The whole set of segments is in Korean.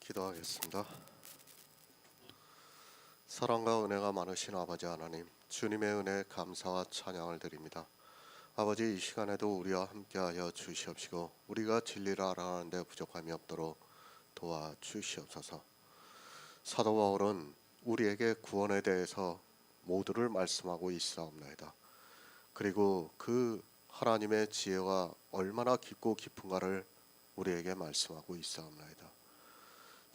기도하겠습니다. 사랑과 은혜가 많으신 아버지 하나님, 주님의 은혜에 감사와 찬양을 드립니다. 아버지, 이 시간에도 우리와 함께하여 주시옵시고 우리가 진리를 알아가는데 부족함이 없도록 도와주시옵소서. 사도 바울은 우리에게 구원에 대해서 모두를 말씀하고 있사옵나이다. 그리고 그 하나님의 지혜가 얼마나 깊고 깊은가를 우리에게 말씀하고 있사옵나이다.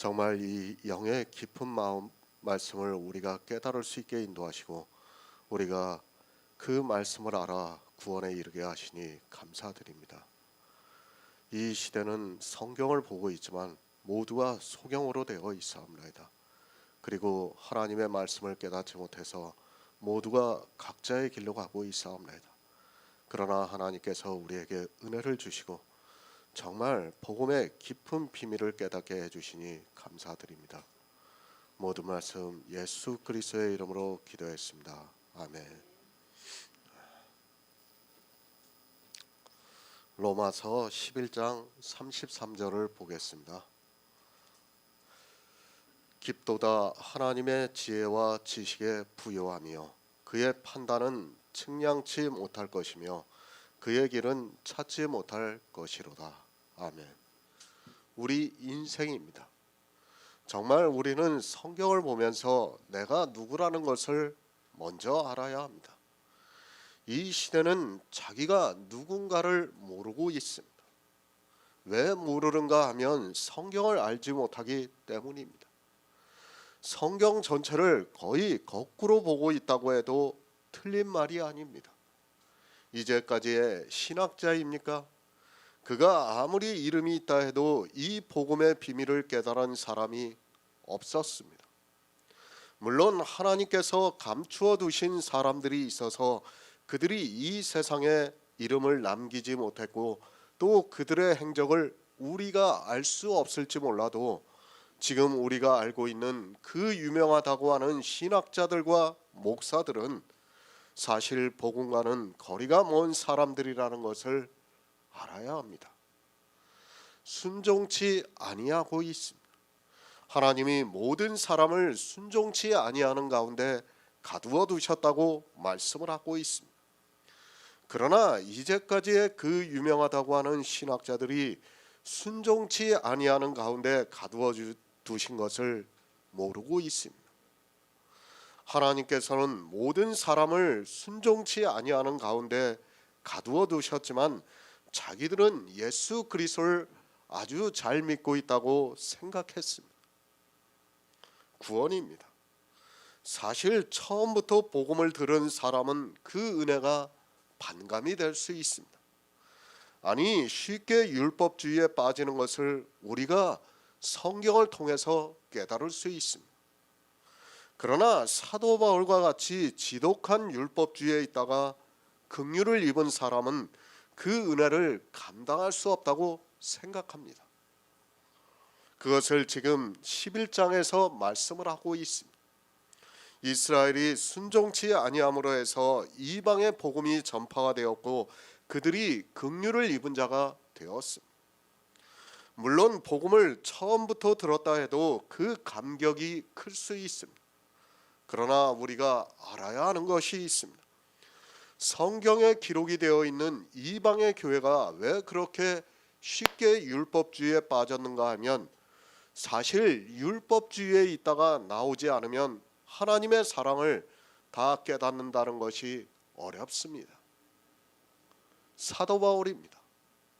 정말 이 영의 깊은 마음 말씀을 우리가 깨달을 수 있게 인도하시고 우리가 그 말씀을 알아 구원에 이르게 하시니 감사드립니다. 이 시대는 성경을 보고 있지만 모두가 소경으로 되어 있사옵나이다. 그리고 하나님의 말씀을 깨닫지 못해서 모두가 각자의 길로 가고 있사옵나이다. 그러나 하나님께서 우리에게 은혜를 주시고 정말 복음의 깊은 비밀을 깨닫게 해주시니 감사드립니다. 모든 말씀 예수 그리스도의 이름으로 기도했습니다. 아멘. 로마서 11장 33절을 보겠습니다. 깊도다 하나님의 지혜와 지식에 부요하며 그의 판단은 측량치 못할 것이며 그의 길은 찾지 못할 것이로다. 아멘. 우리 인생입니다. 정말 우리는 성경을 보면서 내가 누구라는 것을 먼저 알아야 합니다. 이 시대는 자기가 누군가를 모르고 있습니다. 왜 모르는가 하면 성경을 알지 못하기 때문입니다. 성경 전체를 거의 거꾸로 보고 있다고 해도 틀린 말이 아닙니다. 이제까지의 신학자입니까? 그가 아무리 이름이 있다 해도 이 복음의 비밀을 깨달은 사람이 없었습니다. 물론 하나님께서 감추어 두신 사람들이 있어서 그들이 이 세상에 이름을 남기지 못했고 또 그들의 행적을 우리가 알 수 없을지 몰라도 지금 우리가 알고 있는 그 유명하다고 하는 신학자들과 목사들은 사실 복음과는 거리가 먼 사람들이라는 것을 알아야 합니다. 순종치 아니하고 있습니다. 하나님이 모든 사람을 순종치 아니하는 가운데 가두어 두셨다고 말씀을 하고 있습니다. 그러나 이제까지의 그 유명하다고 하는 신학자들이 순종치 아니하는 가운데 가두어 두신 것을 모르고 있습니다. 하나님께서는 모든 사람을 순종치 아니하는 가운데 가두어 두셨지만 자기들은 예수 그리스도를 아주 잘 믿고 있다고 생각했습니다. 구원입니다. 사실 처음부터 복음을 들은 사람은 그 은혜가 반감이 될 수 있습니다. 아니, 쉽게 율법주의에 빠지는 것을 우리가 성경을 통해서 깨달을 수 있습니다. 그러나 사도 바울과 같이 지독한 율법주의에 있다가 긍휼을 입은 사람은 그 은혜를 감당할 수 없다고 생각합니다. 그것을 지금 11장에서 말씀을 하고 있습니다. 이스라엘이 순종치 아니함으로 해서 이방의 복음이 전파가 되었고 그들이 긍휼을 입은 자가 되었습니다. 물론 복음을 처음부터 들었다 해도 그 감격이 클 수 있습니다. 그러나 우리가 알아야 하는 것이 있습니다. 성경에 기록이 되어 있는 이방의 교회가 왜 그렇게 쉽게 율법주의에 빠졌는가 하면 사실 율법주의에 있다가 나오지 않으면 하나님의 사랑을 다 깨닫는다는 것이 어렵습니다. 사도 바울입니다.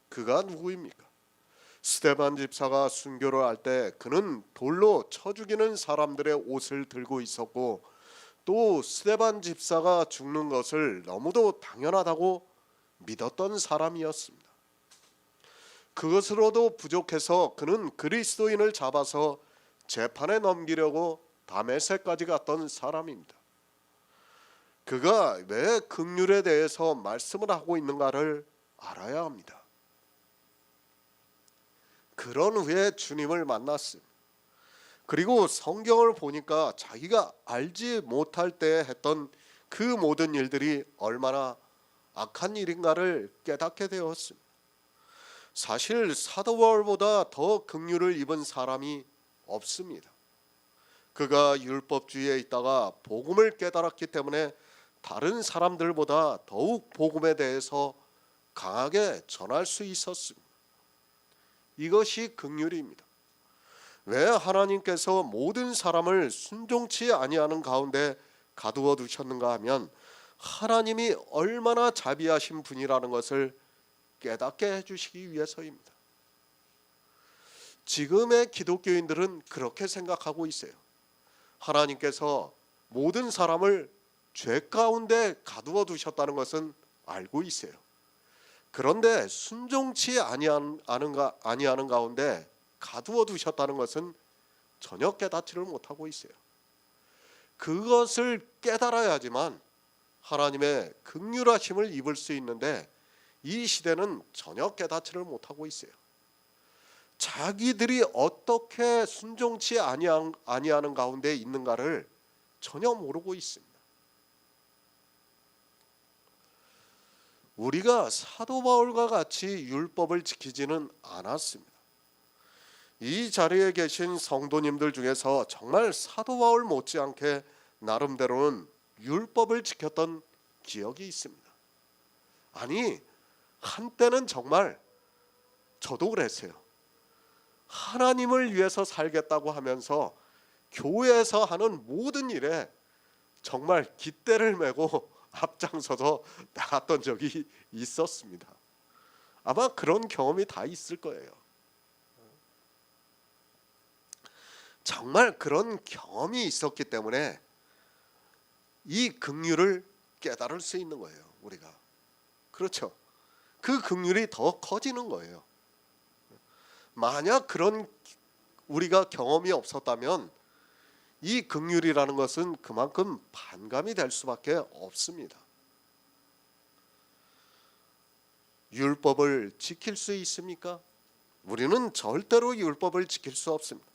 그가 누구입니까? 스데반 집사가 순교를 할 때 그는 돌로 쳐 죽이는 사람들의 옷을 들고 있었고 또 스데반 집사가 죽는 것을 너무도 당연하다고 믿었던 사람이었습니다. 그것으로도 부족해서 그는 그리스도인을 잡아서 재판에 넘기려고 다메섹까지 갔던 사람입니다. 그가 왜 긍휼에 대해서 말씀을 하고 있는가를 알아야 합니다. 그런 후에 주님을 만났습니다. 그리고 성경을 보니까 자기가 알지 못할 때 했던 그 모든 일들이 얼마나 악한 일인가를 깨닫게 되었습니다. 사실 사도 바울보다 더 긍휼을 입은 사람이 없습니다. 그가 율법주의에 있다가 복음을 깨달았기 때문에 다른 사람들보다 더욱 복음에 대해서 강하게 전할 수 있었습니다. 이것이 긍휼입니다. 왜 하나님께서 모든 사람을 순종치 아니하는 가운데 가두어 두셨는가 하면 하나님이 얼마나 자비하신 분이라는 것을 깨닫게 해주시기 위해서입니다. 지금의 기독교인들은 그렇게 생각하고 있어요. 하나님께서 모든 사람을 죄 가운데 가두어 두셨다는 것은 알고 있어요. 그런데 순종치 아니하는 가운데 가두어 두셨다는 것은 전혀 깨닫지를 못하고 있어요. 그것을 깨달아야지만 하나님의 긍휼하심을 입을 수 있는데 이 시대는 전혀 깨닫지를 못하고 있어요. 자기들이 어떻게 순종치 아니하는 가운데 있는가를 전혀 모르고 있습니다. 우리가 사도 바울과 같이 율법을 지키지는 않았습니다. 이 자리에 계신 성도님들 중에서 정말 사도 바울 못지않게 나름대로는 율법을 지켰던 기억이 있습니다. 아니, 한때는 정말 저도 그랬어요. 하나님을 위해서 살겠다고 하면서 교회에서 하는 모든 일에 정말 깃대를 메고 앞장서서 나갔던 적이 있었습니다. 아마 그런 경험이 다 있을 거예요. 정말 그런 경험이 있었기 때문에 이 긍휼을 깨달을 수 있는 거예요. 우리가. 그렇죠. 그 긍휼이 더 커지는 거예요. 만약 그런 우리가 경험이 없었다면 이 긍휼이라는 것은 그만큼 반감이 될 수밖에 없습니다. 율법을 지킬 수 있습니까? 우리는 절대로 율법을 지킬 수 없습니다.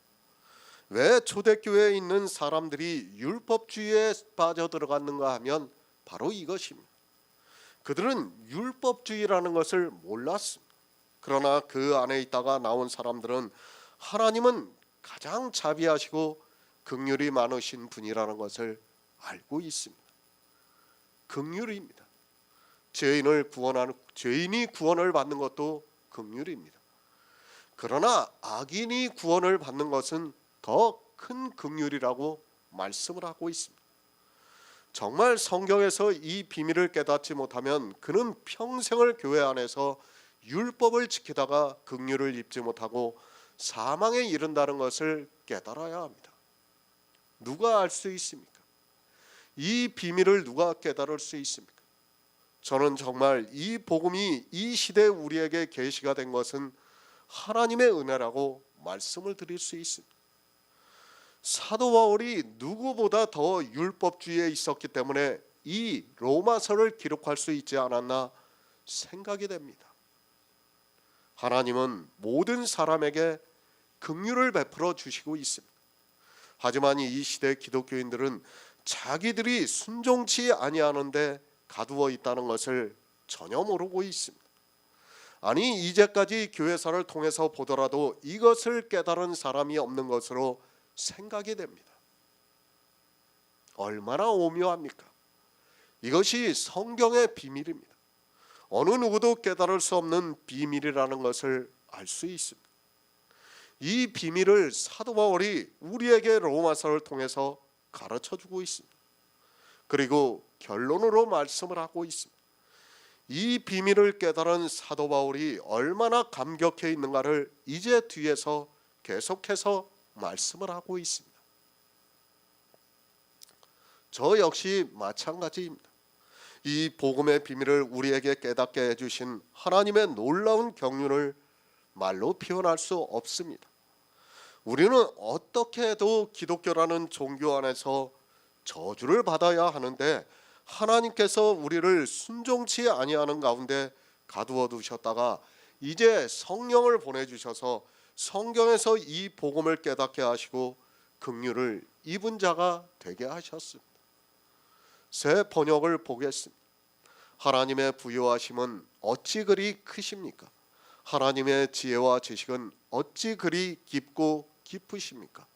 왜 초대교회에 있는 사람들이 율법주의에 빠져들어갔는가 하면 바로 이것입니다. 그들은 율법주의라는 것을 몰랐습니다. 그러나 그 안에 있다가 나온 사람들은 하나님은 가장 자비하시고 긍휼이 많으신 분이라는 것을 알고 있습니다. 긍휼입니다. 죄인이 구원을 받는 것도 긍휼입니다. 그러나 악인이 구원을 받는 것은 더 큰 긍휼이라고 말씀을 하고 있습니다. 정말 성경에서 이 비밀을 깨닫지 못하면 그는 평생을 교회 안에서 율법을 지키다가 긍휼을 입지 못하고 사망에 이른다는 것을 깨달아야 합니다. 누가 알 수 있습니까? 이 비밀을 누가 깨달을 수 있습니까? 저는 정말 이 복음이 이 시대에 우리에게 계시가 된 것은 하나님의 은혜라고 말씀을 드릴 수 있습니다. 사도 바울이 누구보다 더 율법주의에 있었기 때문에 이 로마서를 기록할 수 있지 않았나 생각이 됩니다. 하나님은 모든 사람에게 긍휼을 베풀어 주시고 있습니다. 하지만 이 시대 기독교인들은 자기들이 순종치 아니하는데 가두어 있다는 것을 전혀 모르고 있습니다. 아니, 이제까지 교회사를 통해서 보더라도 이것을 깨달은 사람이 없는 것으로 생각이 됩니다. 얼마나 오묘합니까? 이것이 성경의 비밀입니다. 어느 누구도 깨달을 수 없는 비밀이라는 것을 알 수 있습니다. 이 비밀을 사도 바울이 우리에게 로마서를 통해서 가르쳐주고 있습니다. 그리고 결론으로 말씀을 하고 있습니다. 이 비밀을 깨달은 사도 바울이 얼마나 감격해 있는가를 이제 뒤에서 계속해서 말씀을 하고 있습니다. 저 역시 마찬가지입니다. 이 복음의 비밀을 우리에게 깨닫게 해주신 하나님의 놀라운 경륜을 말로 표현할 수 없습니다. 우리는 어떻게 해도 기독교라는 종교 안에서 저주를 받아야 하는데 하나님께서 우리를 순종치 아니하는 가운데 가두어 두셨다가 이제 성령을 보내주셔서 성경에서 이 복음을 깨닫게 하시고 긍휼을 입은 자가 되게 하셨습니다. 새 번역을 보겠습니다. 하나님의 부요하심은 어찌 그리 크십니까? 하나님의 지혜와 지식은 어찌 그리 깊고 깊으십니까?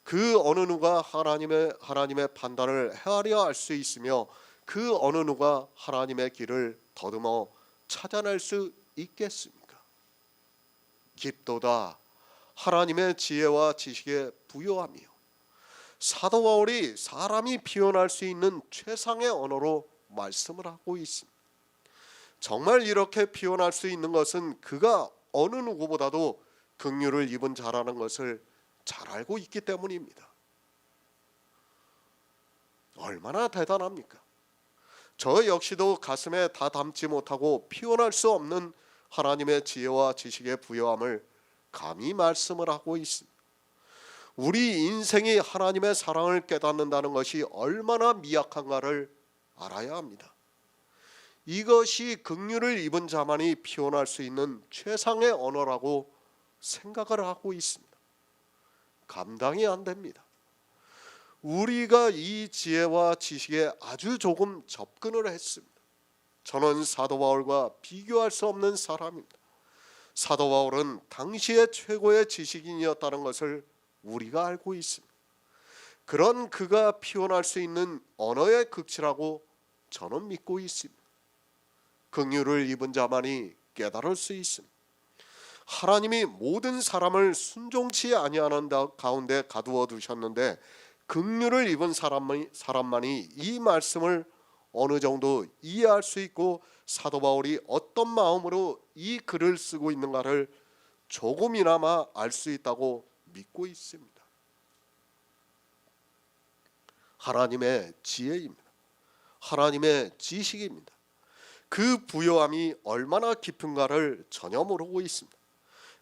그 어느 누가 하나님의 판단을 헤아려 알 수 있으며 그 어느 누가 하나님의 길을 더듬어 찾아낼 수 있겠습니까? 깊도다 하나님의 지혜와 지식에 부요하며. 사도 바울이 사람이 표현할 수 있는 최상의 언어로 말씀을 하고 있습니다. 정말 이렇게 표현할 수 있는 것은 그가 어느 누구보다도 긍휼을 입은 자라는 것을 잘 알고 있기 때문입니다. 얼마나 대단합니까? 저 역시도 가슴에 다 담지 못하고 표현할 수 없는 하나님의 지혜와 지식의 부요함을 감히 말씀을 하고 있습니다. 우리 인생이 하나님의 사랑을 깨닫는다는 것이 얼마나 미약한가를 알아야 합니다. 이것이 긍휼을 입은 자만이 표현할 수 있는 최상의 언어라고 생각을 하고 있습니다. 감당이 안 됩니다. 우리가 이 지혜와 지식에 아주 조금 접근을 했습니다. 저는 사도 바울과 비교할 수 없는 사람입니다. 사도 바울은 당시의 최고의 지식인이었다는 것을 우리가 알고 있습니다. 그런 그가 표현할 수 있는 언어의 극치라고 저는 믿고 있습니다. 긍휼을 입은 자만이 깨달을 수 있습니다. 하나님이 모든 사람을 순종치 아니하는 가운데 가두어 두셨는데 긍휼을 입은 사람만이 이 말씀을 어느 정도 이해할 수 있고 사도 바울이 어떤 마음으로 이 글을 쓰고 있는가를 조금이나마 알 수 있다고 믿고 있습니다. 하나님의 지혜입니다. 하나님의 지식입니다. 그 부요함이 얼마나 깊은가를 전혀 모르고 있습니다.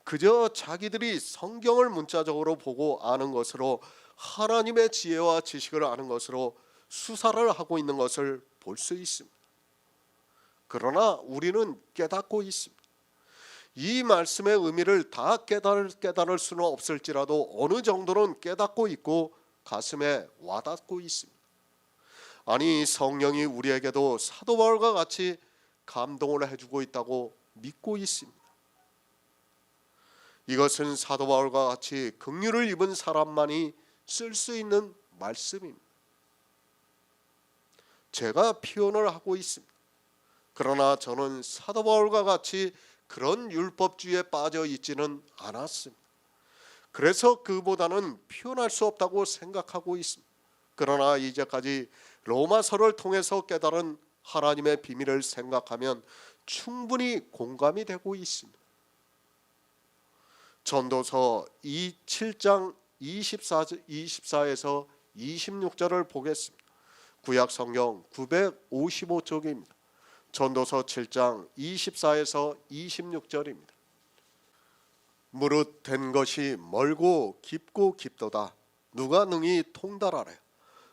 그저 자기들이 성경을 문자적으로 보고 아는 것으로 하나님의 지혜와 지식을 아는 것으로 수사를 하고 있는 것을 볼 수 있습니다. 그러나 우리는 깨닫고 있습니다. 이 말씀의 의미를 다 깨달을 수는 없을지라도 어느 정도는 깨닫고 있고 가슴에 와닿고 있습니다. 아니, 성령이 우리에게도 사도 바울과 같이 감동을 해주고 있다고 믿고 있습니다. 이것은 사도 바울과 같이 긍휼을 입은 사람만이 쓸 수 있는 말씀입니다. 제가 표현을 하고 있습니다. 그러나 저는 사도 바울과 같이 그런 율법주의에 빠져 있지는 않았습니다. 그래서 그보다는 표현할 수 없다고 생각하고 있습니다. 그러나 이제까지 로마서를 통해서 깨달은 하나님의 비밀을 생각하면 충분히 공감이 되고 있습니다. 전도서 7장 24에서 26절을 보겠습니다. 구약 성경 955쪽입니다. 전도서 7장 24에서 26절입니다. 무릇 된 것이 멀고 깊고 깊도다. 누가 능히 통달하래.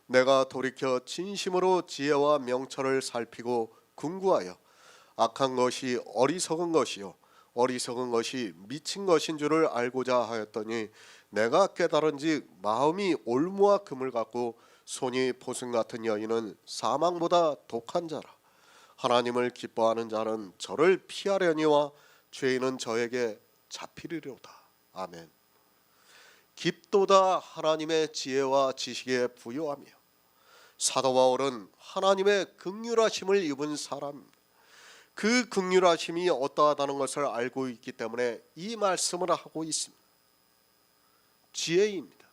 내가 돌이켜 진심으로 지혜와 명철을 살피고 궁구하여 악한 것이 어리석은 것이요 어리석은 것이 미친 것인 줄을 알고자 하였더니 내가 깨달은즉 마음이 올무와 금을 갖고 손이 보승 같은 여인은 사망보다 독한 자라. 하나님을 기뻐하는 자는 저를 피하려니와 죄인은 저에게 잡히리로다. 아멘. 깊도다 하나님의 지혜와 지식에 부요하며. 사도 바울은 하나님의 긍휼하심을 입은 사람입니다. 그 긍휼하심이 어떠하다는 것을 알고 있기 때문에 이 말씀을 하고 있습니다. 지혜입니다.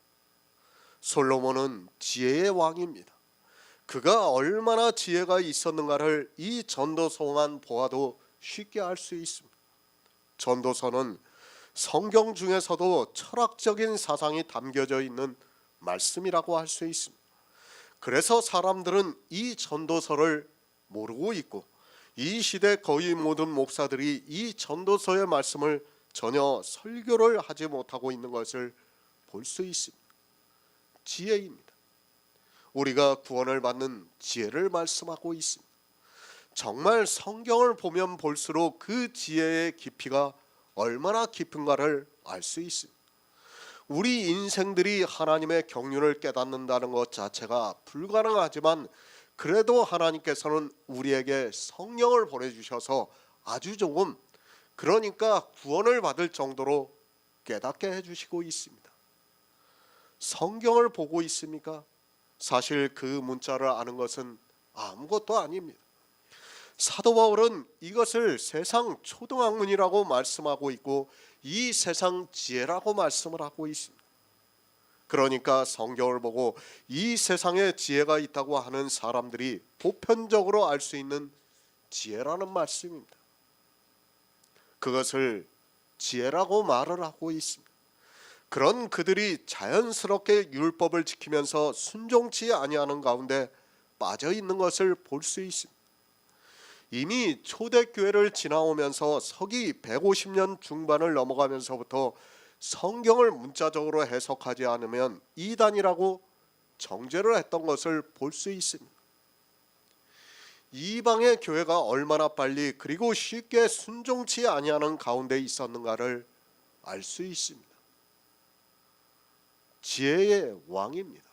솔로몬은 지혜의 왕입니다. 그가 얼마나 지혜가 있었는가를 이 전도서만 보아도 쉽게 알 수 있습니다. 전도서는 성경 중에서도 철학적인 사상이 담겨져 있는 말씀이라고 할 수 있습니다. 그래서 사람들은 이 전도서를 모르고 있고 이 시대 거의 모든 목사들이 이 전도서의 말씀을 전혀 설교를 하지 못하고 있는 것을 볼 수 있습니다. 지혜입니다. 우리가 구원을 받는 지혜를 말씀하고 있습니다. 정말 성경을 보면 볼수록 그 지혜의 깊이가 얼마나 깊은가를 알 수 있습니다. 우리 인생들이 하나님의 경륜을 깨닫는다는 것 자체가 불가능하지만 그래도 하나님께서는 우리에게 성령을 보내주셔서 아주 조금, 그러니까 구원을 받을 정도로 깨닫게 해주시고 있습니다. 성경을 보고 있습니까? 사실 그 문자를 아는 것은 아무것도 아닙니다. 사도 바울은 이것을 세상 초등학문이라고 말씀하고 있고 이 세상 지혜라고 말씀을 하고 있습니다. 그러니까 성경을 보고 이 세상에 지혜가 있다고 하는 사람들이 보편적으로 알 수 있는 지혜라는 말씀입니다. 그것을 지혜라고 말을 하고 있습니다. 그런 그들이 자연스럽게 율법을 지키면서 순종치 아니하는 가운데 빠져 있는 것을 볼 수 있습니다. 이미 초대교회를 지나오면서 서기 150년 중반을 넘어가면서부터 성경을 문자적으로 해석하지 않으면 이단이라고 정죄를 했던 것을 볼 수 있습니다. 이방의 교회가 얼마나 빨리 그리고 쉽게 순종치 아니하는 가운데 있었는가를 알 수 있습니다. 지혜의 왕입니다.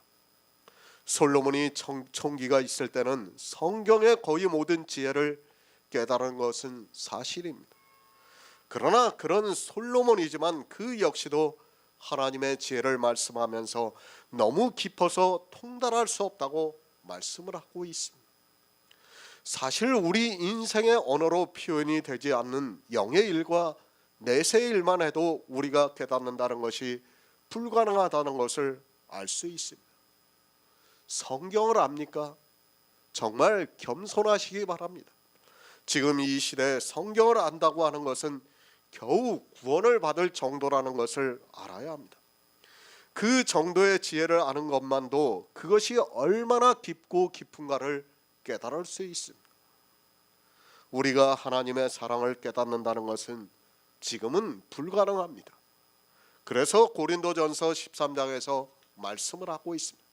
솔로몬이 총기가 있을 때는 성경의 거의 모든 지혜를 깨달은 것은 사실입니다. 그러나 그런 솔로몬이지만 그 역시도 하나님의 지혜를 말씀하면서 너무 깊어서 통달할 수 없다고 말씀을 하고 있습니다. 사실 우리 인생의 언어로 표현이 되지 않는 영의 일과 내세의 일만 해도 우리가 깨닫는다는 것이 불가능하다는 것을 알 수 있습니다. 성경을 압니까? 정말 겸손하시기 바랍니다. 지금 이 시대에 성경을 안다고 하는 것은 겨우 구원을 받을 정도라는 것을 알아야 합니다. 그 정도의 지혜를 아는 것만도 그것이 얼마나 깊고 깊은가를 깨달을 수 있습니다. 우리가 하나님의 사랑을 깨닫는다는 것은 지금은 불가능합니다. 그래서 고린도전서 13장에서 말씀을 하고 있습니다.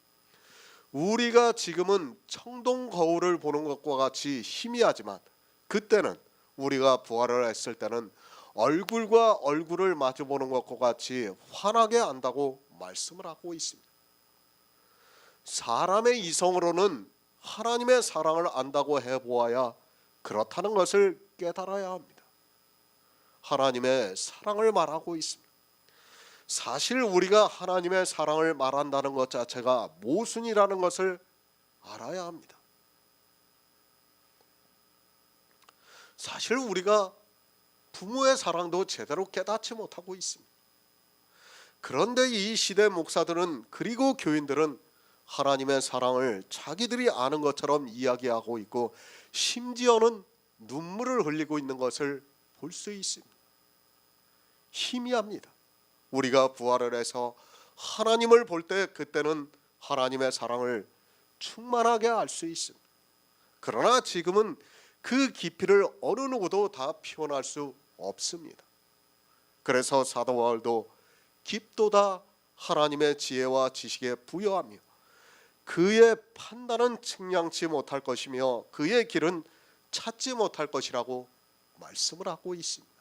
우리가 지금은 청동 거울을 보는 것과 같이 희미하지만 그때는 우리가 부활을 했을 때는 얼굴과 얼굴을 마주보는 것과 같이 환하게 안다고 말씀을 하고 있습니다. 사람의 이성으로는 하나님의 사랑을 안다고 해보아야 그렇다는 것을 깨달아야 합니다. 하나님의 사랑을 말하고 있습니다. 사실 우리가 하나님의 사랑을 말한다는 것 자체가 모순이라는 것을 알아야 합니다. 사실 우리가 부모의 사랑도 제대로 깨닫지 못하고 있습니다. 그런데 이 시대 목사들은 그리고 교인들은 하나님의 사랑을 자기들이 아는 것처럼 이야기하고 있고 심지어는 눈물을 흘리고 있는 것을 볼 수 있습니다. 희미합니다. 우리가 부활을 해서 하나님을 볼 때 그때는 하나님의 사랑을 충만하게 알 수 있습니다. 그러나 지금은 그 깊이를 어느 누구도 다 표현할 수 없습니다. 그래서 사도 바울도 깊도다 하나님의 지혜와 지식에 부여하며 그의 판단은 측량치 못할 것이며 그의 길은 찾지 못할 것이라고 말씀을 하고 있습니다.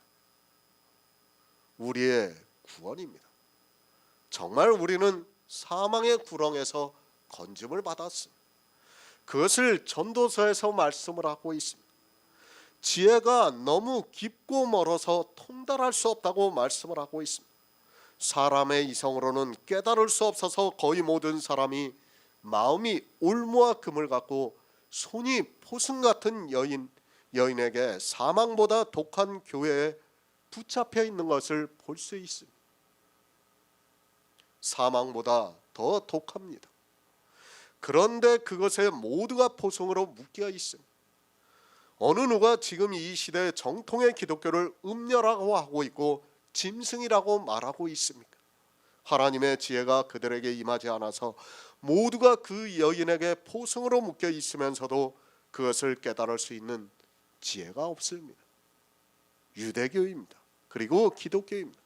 우리의 구원입니다. 정말 우리는 사망의 구렁에서 건짐을 받았습니다. 그것을 전도서에서 말씀을 하고 있습니다. 지혜가 너무 깊고 멀어서 통달할 수 없다고 말씀을 하고 있습니다. 사람의 이성으로는 깨달을 수 없어서 거의 모든 사람이 마음이 올무와 금을 갖고 손이 포승 같은 여인에게 사망보다 독한 교회에 붙잡혀 있는 것을 볼 수 있습니다. 사망보다 더 독합니다. 그런데 그것에 모두가 포승으로 묶여 있습니다. 어느 누가 지금 이 시대 정통의 기독교를 음녀라고 하고 있고 짐승이라고 말하고 있습니까? 하나님의 지혜가 그들에게 임하지 않아서 모두가 그 여인에게 포승으로 묶여 있으면서도 그것을 깨달을 수 있는 지혜가 없습니다. 유대교입니다. 그리고 기독교입니다.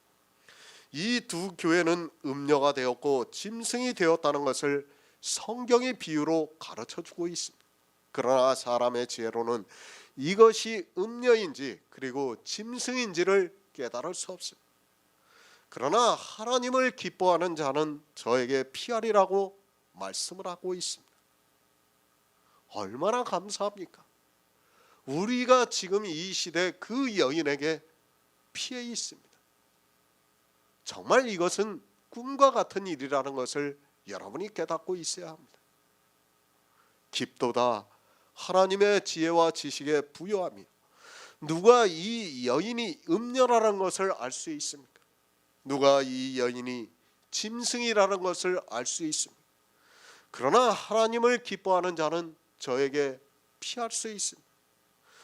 이 두 교회는 음녀가 되었고 짐승이 되었다는 것을 성경의 비유로 가르쳐주고 있습니다. 그러나 사람의 지혜로는 이것이 음녀인지 그리고 짐승인지를 깨달을 수 없습니다. 그러나 하나님을 기뻐하는 자는 저에게 피하리라고 말씀을 하고 있습니다. 얼마나 감사합니까? 우리가 지금 이 시대 그 여인에게 피해 있습니다. 정말 이것은 꿈과 같은 일이라는 것을 여러분이 깨닫고 있어야 합니다. 깊도다 하나님의 지혜와 지식에 부요함이 누가 이 여인이 음녀라는 것을 알 수 있습니까? 누가 이 여인이 짐승이라는 것을 알 수 있습니까? 그러나 하나님을 기뻐하는 자는 저에게 피할 수 있습니다.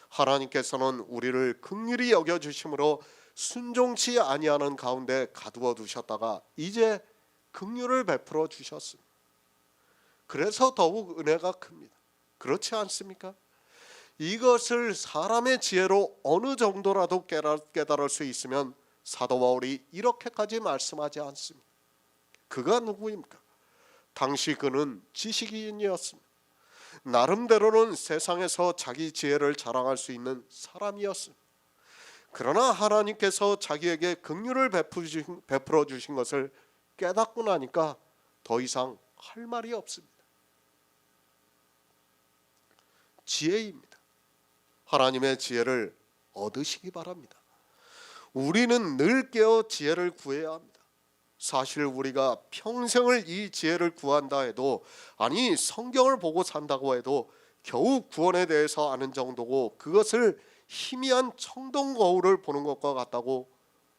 하나님께서는 우리를 긍휼히 여겨주심으로 순종치 아니하는 가운데 가두어 두셨다가 이제 긍휼을 베풀어 주셨습니다. 그래서 더욱 은혜가 큽니다. 그렇지 않습니까? 이것을 사람의 지혜로 어느 정도라도 깨달을 수 있으면 사도 바울이 이렇게까지 말씀하지 않습니다. 그가 누구입니까? 당시 그는 지식인이었습니다. 나름대로는 세상에서 자기 지혜를 자랑할 수 있는 사람이었습니다. 그러나 하나님께서 자기에게 긍휼을 베풀어 주신 것을 깨닫고 나니까 더 이상 할 말이 없습니다. 지혜입니다. 하나님의 지혜를 얻으시기 바랍니다. 우리는 늘 깨어 지혜를 구해야 합니다. 사실 우리가 평생을 이 지혜를 구한다 해도, 아니 성경을 보고 산다고 해도 겨우 구원에 대해서 아는 정도고, 그것을 희미한 청동 거울을 보는 것과 같다고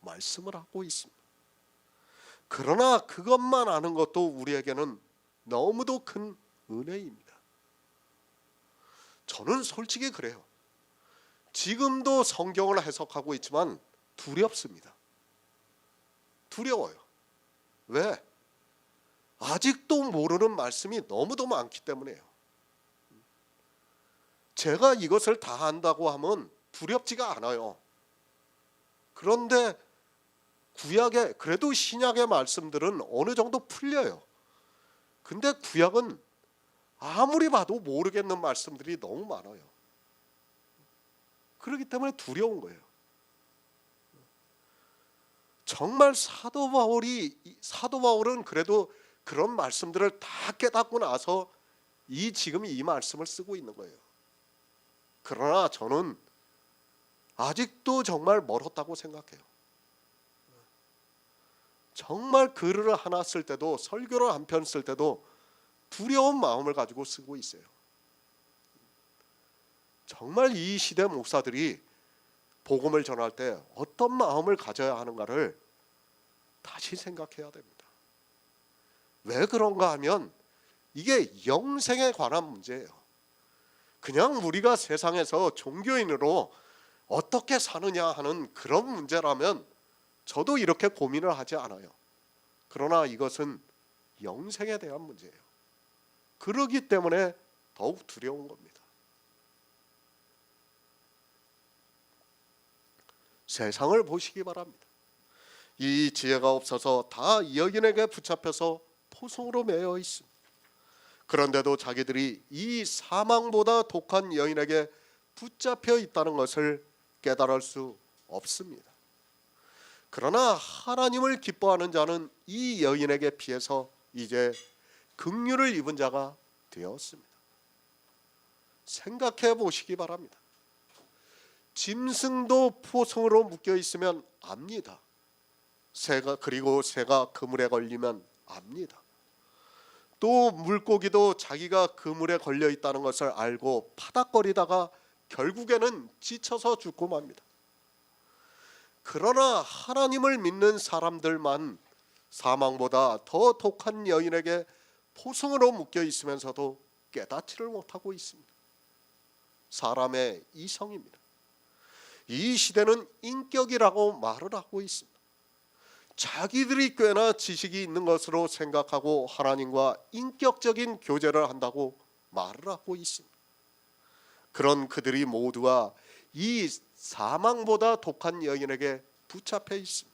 말씀을 하고 있습니다. 그러나 그것만 아는 것도 우리에게는 너무도 큰 은혜입니다. 저는 솔직히 그래요. 지금도 성경을 해석하고 있지만 두렵습니다. 두려워요. 왜? 아직도 모르는 말씀이 너무도 많기 때문에요. 제가 이것을 다 안다고 하면 두렵지가 않아요. 그런데 구약의, 그래도 신약의 말씀들은 어느 정도 풀려요. 근데 구약은 아무리 봐도 모르겠는 말씀들이 너무 많아요. 그렇기 때문에 두려운 거예요. 정말 사도 바울은 그래도 그런 말씀들을 다 깨닫고 나서 지금 이 말씀을 쓰고 있는 거예요. 그러나 저는 아직도 정말 멀었다고 생각해요. 정말 글을 하나 쓸 때도, 설교를 한 편 쓸 때도 두려운 마음을 가지고 쓰고 있어요. 정말 이 시대 목사들이 복음을 전할 때 어떤 마음을 가져야 하는가를 다시 생각해야 됩니다. 왜 그런가 하면 이게 영생에 관한 문제예요. 그냥 우리가 세상에서 종교인으로 어떻게 사느냐 하는 그런 문제라면 저도 이렇게 고민을 하지 않아요. 그러나 이것은 영생에 대한 문제예요. 그러기 때문에 더욱 두려운 겁니다. 세상을 보시기 바랍니다. 이 지혜가 없어서 다 여인에게 붙잡혀서 포성으로 매여 있습니다. 그런데도 자기들이 이 사망보다 독한 여인에게 붙잡혀 있다는 것을 깨달을 수 없습니다. 그러나 하나님을 기뻐하는 자는 이 여인에게 피해서 이제 긍휼을 입은 자가 되었습니다. 생각해 보시기 바랍니다. 짐승도 포성으로 묶여 있으면 압니다. 새가 그물에 걸리면 압니다. 또 물고기도 자기가 그물에 걸려 있다는 것을 알고 파닥거리다가 결국에는 지쳐서 죽고 맙니다. 그러나 하나님을 믿는 사람들만 사망보다 더 독한 여인에게 포성으로 묶여 있으면서도 깨닫지를 못하고 있습니다. 사람의 이성입니다. 이 시대는 인격이라고 말을 하고 있습니다. 자기들이 꽤나 지식이 있는 것으로 생각하고 하나님과 인격적인 교제를 한다고 말을 하고 있습니다. 그런 그들이 모두가 이 사망보다 독한 여인에게 붙잡혀 있습니다.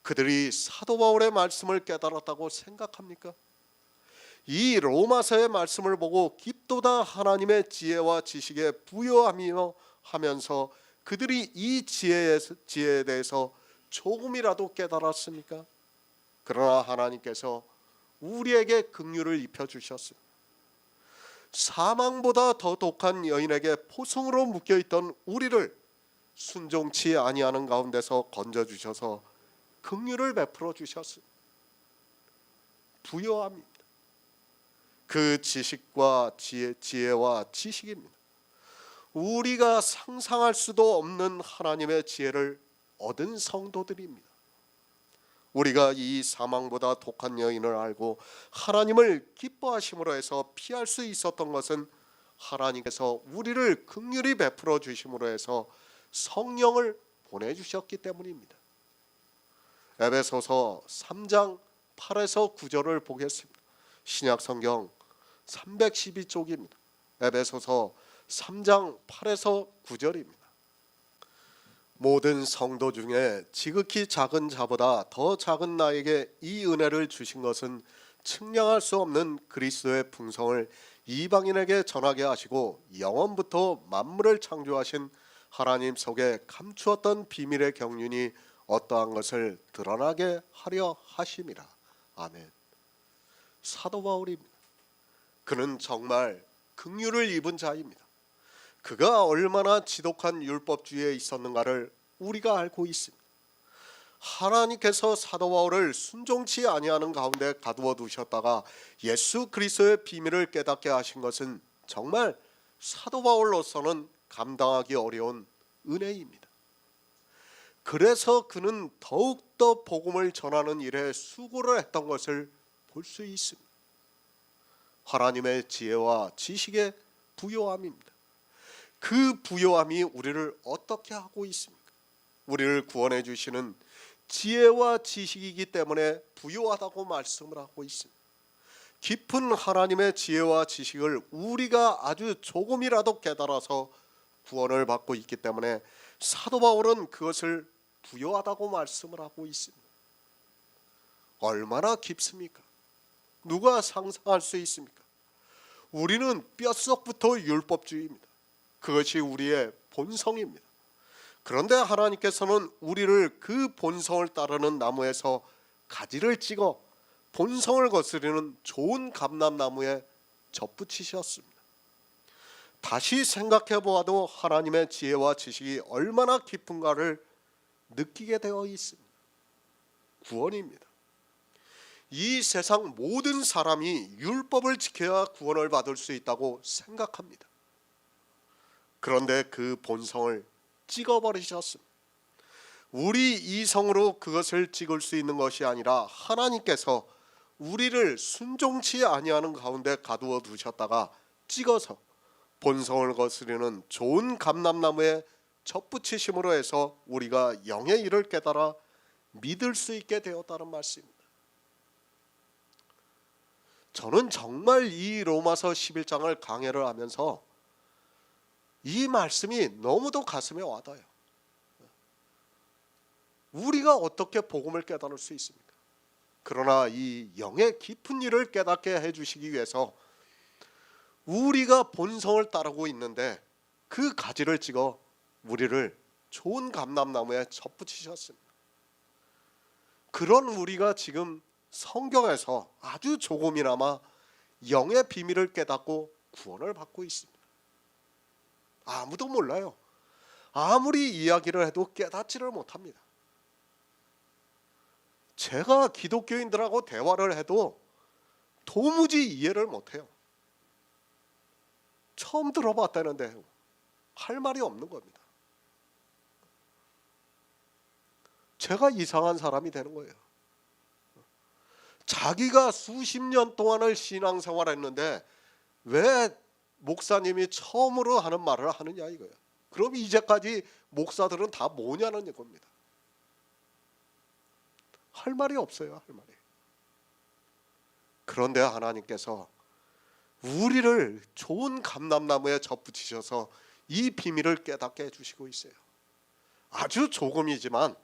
그들이 사도 바울의 말씀을 깨달았다고 생각합니까? 이 로마서의 말씀을 보고 깊도다 하나님의 지혜와 지식에 부요하며 하면서 그들이 이 지혜에 대해서 조금이라도 깨달았습니까? 그러나 하나님께서 우리에게 긍휼을 입혀주셨습니다. 사망보다 더 독한 여인에게 포성으로 묶여있던 우리를 순종치 아니하는 가운데서 건져주셔서 긍휼을 베풀어 주셨습니다. 부요함입니다. 그 지식과 지혜와 지식입니다. 우리가 상상할 수도 없는 하나님의 지혜를 얻은 성도들입니다. 우리가 이 사망보다 독한 여인을 알고 하나님을 기뻐하심으로 해서 피할 수 있었던 것은 하나님께서 우리를 긍휼히 베풀어 주심으로 해서 성령을 보내주셨기 때문입니다. 에베소서 3장 8에서 9절을 보겠습니다. 신약성경 312쪽입니다. 에베소서 3장 8에서 9절입니다. 모든 성도 중에 지극히 작은 자보다 더 작은 나에게 이 은혜를 주신 것은 측량할 수 없는 그리스도의 풍성을 이방인에게 전하게 하시고 영원부터 만물을 창조하신 하나님 속에 감추었던 비밀의 경륜이 어떠한 것을 드러나게 하려 하심이라. 아멘. 사도 바울입니다. 그는 정말 긍휼을 입은 자입니다. 그가 얼마나 지독한 율법주의에 있었는가를 우리가 알고 있습니다. 하나님께서 사도 바울을 순종치 아니하는 가운데 가두어 두셨다가 예수 그리스도의 비밀을 깨닫게 하신 것은 정말 사도 바울로서는 감당하기 어려운 은혜입니다. 그래서 그는 더욱더 복음을 전하는 일에 수고를 했던 것을 볼 수 있습니다. 하나님의 지혜와 지식의 부요함입니다. 그 부요함이 우리를 어떻게 하고 있습니까? 우리를 구원해 주시는 지혜와 지식이기 때문에 부요하다고 말씀을 하고 있습니다. 깊은 하나님의 지혜와 지식을 우리가 아주 조금이라도 깨달아서 구원을 받고 있기 때문에 사도 바울은 그것을 부요하다고 말씀을 하고 있습니다. 얼마나 깊습니까? 누가 상상할 수 있습니까? 우리는 뼛속부터 율법주의입니다. 그것이 우리의 본성입니다. 그런데 하나님께서는 우리를 그 본성을 따르는 나무에서 가지를 찍어 본성을 거스르는 좋은 감람나무에 접붙이셨습니다. 다시 생각해 보아도 하나님의 지혜와 지식이 얼마나 깊은가를 느끼게 되어 있습니다. 구원입니다. 이 세상 모든 사람이 율법을 지켜야 구원을 받을 수 있다고 생각합니다. 그런데 그 본성을 찍어버리셨습니다. 우리 이성으로 그것을 찍을 수 있는 것이 아니라 하나님께서 우리를 순종치 아니하는 가운데 가두어 두셨다가 찍어서 본성을 거스르는 좋은 감람나무에 접붙이심으로 해서 우리가 영의 일을 깨달아 믿을 수 있게 되었다는 말씀입니다. 저는 정말 이 로마서 11장을 강해를 하면서 이 말씀이 너무도 가슴에 와닿아요. 우리가 어떻게 복음을 깨달을 수 있습니까? 그러나 이 영의 깊은 일을 깨닫게 해주시기 위해서 우리가 본성을 따르고 있는데 그 가지를 찍어 우리를 좋은 감람나무에 접붙이셨습니다. 그런 우리가 지금 성경에서 아주 조금이나마 영의 비밀을 깨닫고 구원을 받고 있습니다. 아무도 몰라요. 아무리 이야기를 해도 깨닫지를 못합니다. 제가 기독교인들하고 대화를 해도 도무지 이해를 못해요. 처음 들어봤다는데 할 말이 없는 겁니다. 제가 이상한 사람이 되는 거예요. 자기가 수십 년 동안을 신앙생활했는데 왜 목사님이 처음으로 하는 말을 하느냐 이거예요. 그럼 이제까지 목사들은 다 뭐냐는 겁니다. 할 말이 없어요. 할 말이. 그런데 하나님께서 우리를 좋은 감람나무에 접붙이셔서 이 비밀을 깨닫게 해주시고 있어요. 아주 조금이지만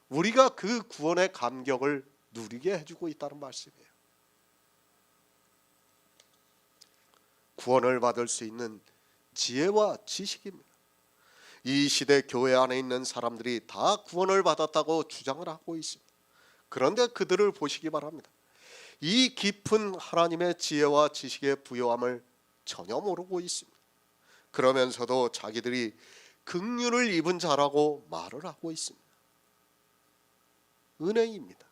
우리가 그 구원의 감격을 누리게 해주고 있다는 말씀이에요. 구원을 받을 수 있는 지혜와 지식입니다. 이 시대 교회 안에 있는 사람들이 다 구원을 받았다고 주장을 하고 있습니다. 그런데 그들을 보시기 바랍니다. 이 깊은 하나님의 지혜와 지식의 부요함을 전혀 모르고 있습니다. 그러면서도 자기들이 긍휼을 입은 자라고 말을 하고 있습니다. 은혜입니다.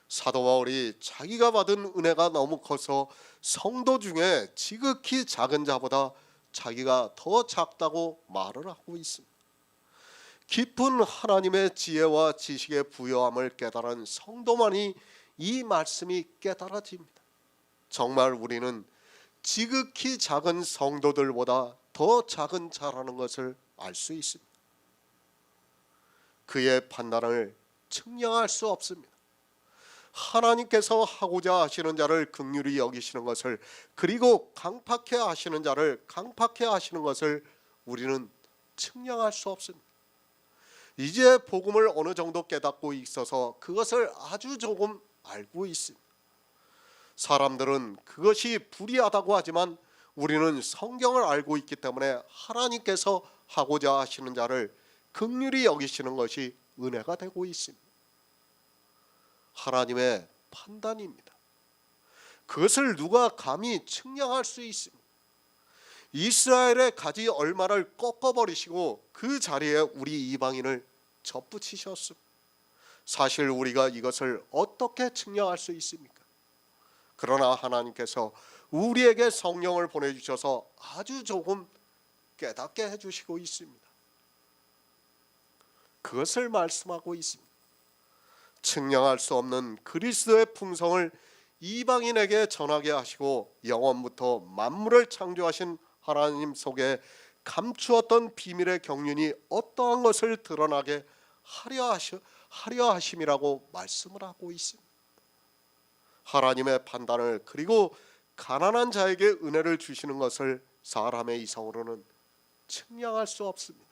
사도 바울이 자기가 받은 은혜가 너무 커서 성도 중에 지극히 작은 자보다 자기가 더 작다고 말을 하고 있습니다. 깊은 하나님의 지혜와 지식의 부여함을 깨달은 성도만이 이 말씀이 깨달아집니다. 정말 우리는 지극히 작은 성도들보다 더 작은 자라는 것을 알 수 있습니다. 그의 판단을 측량할 수 없습니다. 하나님께서 하고자 하시는 자를 긍휼히 여기시는 것을, 그리고 강팍해 하시는 자를 강팍해 하시는 것을 우리는 측량할 수 없습니다. 이제 복음을 어느 정도 깨닫고 있어서 그것을 아주 조금 알고 있습니다. 사람들은 그것이 불의하다고 하지만 우리는 성경을 알고 있기 때문에 하나님께서 하고자 하시는 자를 긍휼히 여기시는 것이 은혜가 되고 있습니다. 하나님의 판단입니다. 그것을 누가 감히 측량할 수 있습니까? 이스라엘의 가지 얼마를 꺾어버리시고 그 자리에 우리 이방인을 접붙이셨습니다. 사실 우리가 이것을 어떻게 측량할 수 있습니까? 그러나 하나님께서 우리에게 성령을 보내주셔서 아주 조금 깨닫게 해주시고 있습니다. 그것을 말씀하고 있습니다. 측량할 수 없는 그리스도의 풍성을 이방인에게 전하게 하시고 영원부터 만물을 창조하신 하나님 속에 감추었던 비밀의 경륜이 어떠한 것을 드러나게 하려 하심이라고 말씀을 하고 있습니다. 하나님의 판단을, 그리고 가난한 자에게 은혜를 주시는 것을 사람의 이성으로는 측량할 수 없습니다.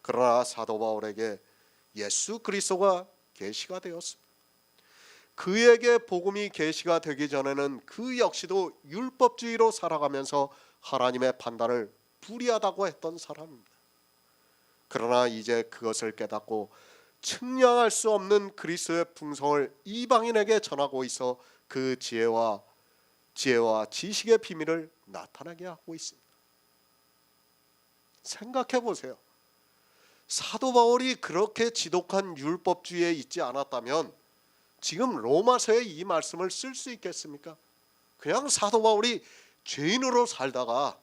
그러나 사도 바울에게 예수 그리스도가 계시가 되었습니다. 그에게 복음이 계시가 되기 전에는 그 역시도 율법주의로 살아가면서 하나님의 판단을 불의하다고 했던 사람입니다. 그러나 이제 그것을 깨닫고 측량할 수 없는 그리스도의 풍성을 이방인에게 전하고 있어 그 지혜와 지식의 비밀을 나타나게 하고 있습니다. 생각해 보세요. 사도 바울이 그렇게 지독한 율법주의에 있지 않았다면 지금 로마서에 이 말씀을 쓸 수 있겠습니까? 그냥 사도 바울이 죄인으로 살다가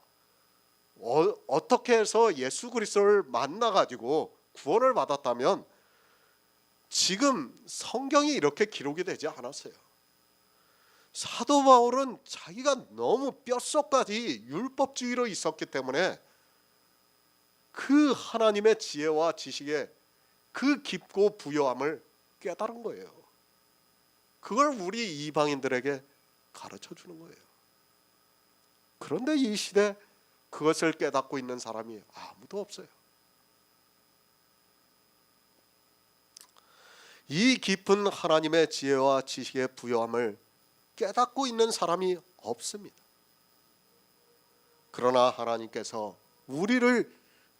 어떻게 해서 예수 그리스도를 만나가지고 구원을 받았다면 지금 성경이 이렇게 기록이 되지 않았어요. 사도 바울은 자기가 너무 뼛속까지 율법주의로 있었기 때문에 그 하나님의 지혜와 지식의 그 깊고 부요함을 깨달은 거예요. 그걸 우리 이방인들에게 가르쳐 주는 거예요. 그런데 이 시대 그것을 깨닫고 있는 사람이 아무도 없어요. 이 깊은 하나님의 지혜와 지식의 부요함을 깨닫고 있는 사람이 없습니다. 그러나 하나님께서 우리를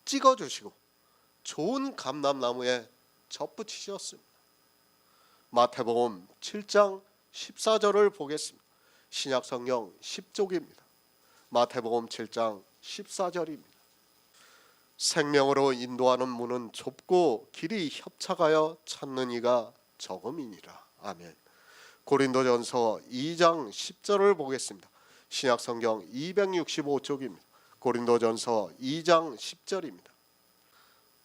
찍어주시고 좋은 감람나무에 접붙이셨습니다. 마태복음 7장 14절을 보겠습니다. 신약성경 10쪽입니다. 마태복음 7장 14절입니다. 생명으로 인도하는 문은 좁고 길이 협착하여 찾는 이가 적음이니라. 아멘. 고린도전서 2장 10절을 보겠습니다. 신약성경 265쪽입니다. 고린도전서 2장 10절입니다.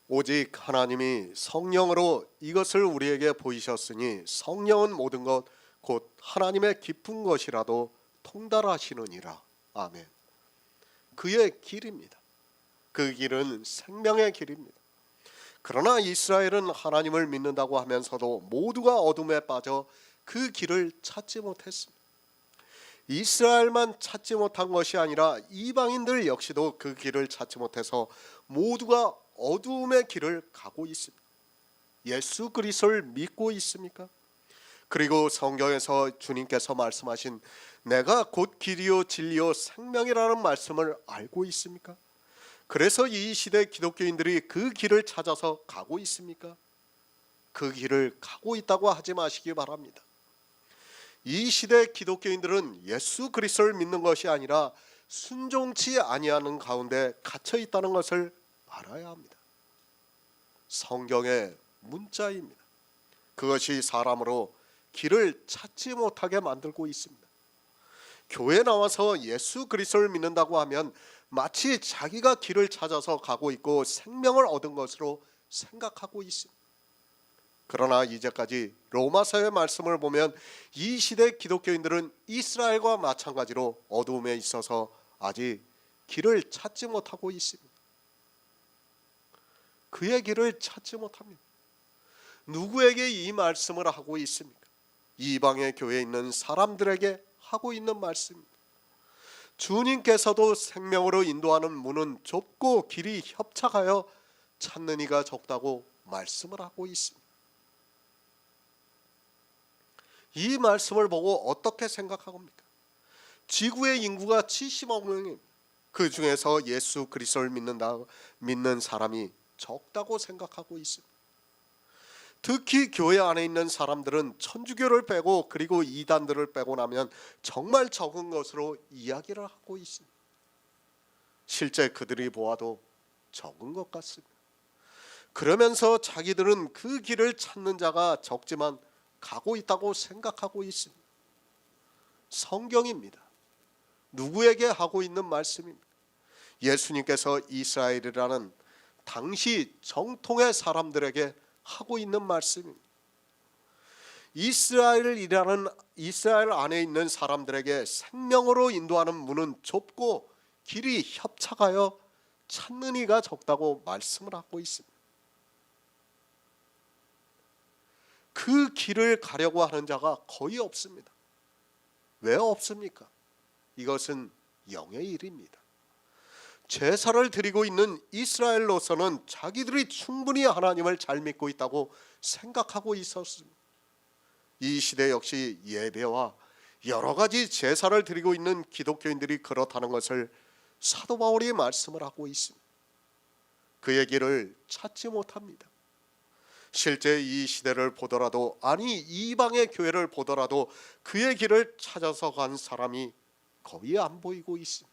오직 하나님이 성령으로 이것을 우리에게 보이셨으니 성령은 모든 것 곧 하나님의 깊은 것이라도 통달하시느니라. 아멘. 그의 길입니다. 그 길은 생명의 길입니다. 그러나 이스라엘은 하나님을 믿는다고 하면서도 모두가 어둠에 빠져 그 길을 찾지 못했습니다. 이스라엘만 찾지 못한 것이 아니라 이방인들 역시도 그 길을 찾지 못해서 모두가 어두움의 길을 가고 있습니다. 예수 그리스도를 믿고 있습니까? 그리고 성경에서 주님께서 말씀하신 내가 곧 길이요 진리요 생명이라는 말씀을 알고 있습니까? 그래서 이 시대 기독교인들이 그 길을 찾아서 가고 있습니까? 그 길을 가고 있다고 하지 마시기 바랍니다. 이 시대 기독교인들은 예수 그리스도를 믿는 것이 아니라 순종치 아니하는 가운데 갇혀 있다는 것을 알아야 합니다. 성경의 문자입니다. 그것이 사람으로 길을 찾지 못하게 만들고 있습니다. 교회에 나와서 예수 그리스도를 믿는다고 하면 마치 자기가 길을 찾아서 가고 있고 생명을 얻은 것으로 생각하고 있습니다. 그러나 이제까지 로마서의 말씀을 보면 이 시대 기독교인들은 이스라엘과 마찬가지로 어두움에 있어서 아직 길을 찾지 못하고 있습니다. 그의 길을 찾지 못합니다. 누구에게 이 말씀을 하고 있습니까? 이방의 교회에 있는 사람들에게 하고 있는 말씀입니다. 주님께서도 생명으로 인도하는 문은 좁고 길이 협착하여 찾는 이가 적다고 말씀을 하고 있습니다. 이 말씀을 보고 어떻게 생각합니까? 지구의 인구가 70억 명입니다. 그 중에서 예수 그리스도를 믿는 사람이 적다고 생각하고 있습니다. 특히 교회 안에 있는 사람들은 천주교를 빼고 그리고 이단들을 빼고 나면 정말 적은 것으로 이야기를 하고 있습니다. 실제 그들이 보아도 적은 것 같습니다. 그러면서 자기들은 그 길을 찾는 자가 적지만 가고 있다고 생각하고 있습니다. 성경입니다. 누구에게 하고 있는 말씀입니까? 예수님께서 이스라엘이라는 당시 정통의 사람들에게 하고 있는 말씀입니다. 이스라엘 안에 있는 사람들에게 생명으로 인도하는 문은 좁고 길이 협착하여 찾는 이가 적다고 말씀을 하고 있습니다. 그 길을 가려고 하는 자가 거의 없습니다. 왜 없습니까? 이것은 영의 일입니다. 제사를 드리고 있는 이스라엘로서는 자기들이 충분히 하나님을 잘 믿고 있다고 생각하고 있었습니다. 이 시대 역시 예배와 여러 가지 제사를 드리고 있는 기독교인들이 그렇다는 것을 사도 바울이 말씀을 하고 있습니다. 그의 길을 찾지 못합니다. 실제 이 시대를 보더라도, 아니 이방의 교회를 보더라도 그의 길을 찾아서 간 사람이 거의 안 보이고 있습니다.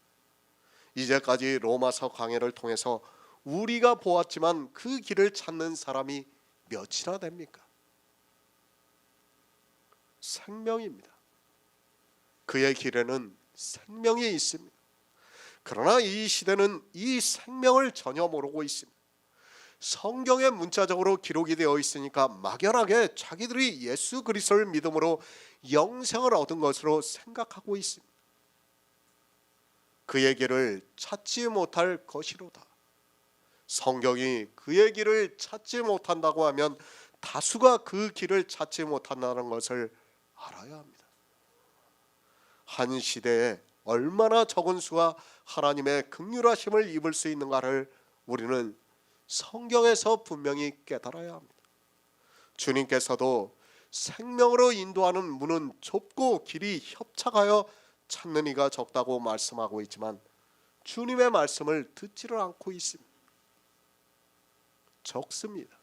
이제까지 로마서 강해를 통해서 우리가 보았지만 그 길을 찾는 사람이 몇이나 됩니까? 생명입니다. 그의 길에는 생명이 있습니다. 그러나 이 시대는 이 생명을 전혀 모르고 있습니다. 성경에 문자적으로 기록이 되어 있으니까 막연하게 자기들이 예수 그리스도를 믿음으로 영생을 얻은 것으로 생각하고 있습니다. 그의 길을 찾지 못할 것이로다. 성경이 그의 길을 찾지 못한다고 하면 다수가 그 길을 찾지 못한다는 것을 알아야 합니다. 한 시대에 얼마나 적은 수가 하나님의 긍휼하심을 입을 수 있는가를 우리는 성경에서 분명히 깨달아야 합니다. 주님께서도 생명으로 인도하는 문은 좁고 길이 협착하여 찾는 이가 적다고 말씀하고 있지만 주님의 말씀을 듣지를 않고 있습니다. 적습니다.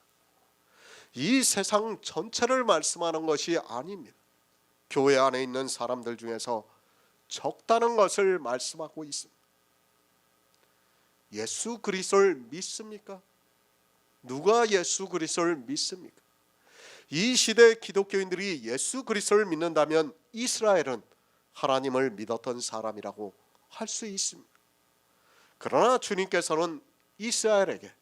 이 세상 전체를 말씀하는 것이 아닙니다. 교회 안에 있는 사람들 중에서 적다는 것을 말씀하고 있습니다. 예수 그리스도를 믿습니까? 누가 예수 그리스도를 믿습니까? 이 시대 기독교인들이 예수 그리스도를 믿는다면 이스라엘은 하나님을 믿었던 사람이라고 할 수 있습니다. 그러나 주님께서는 이스라엘에게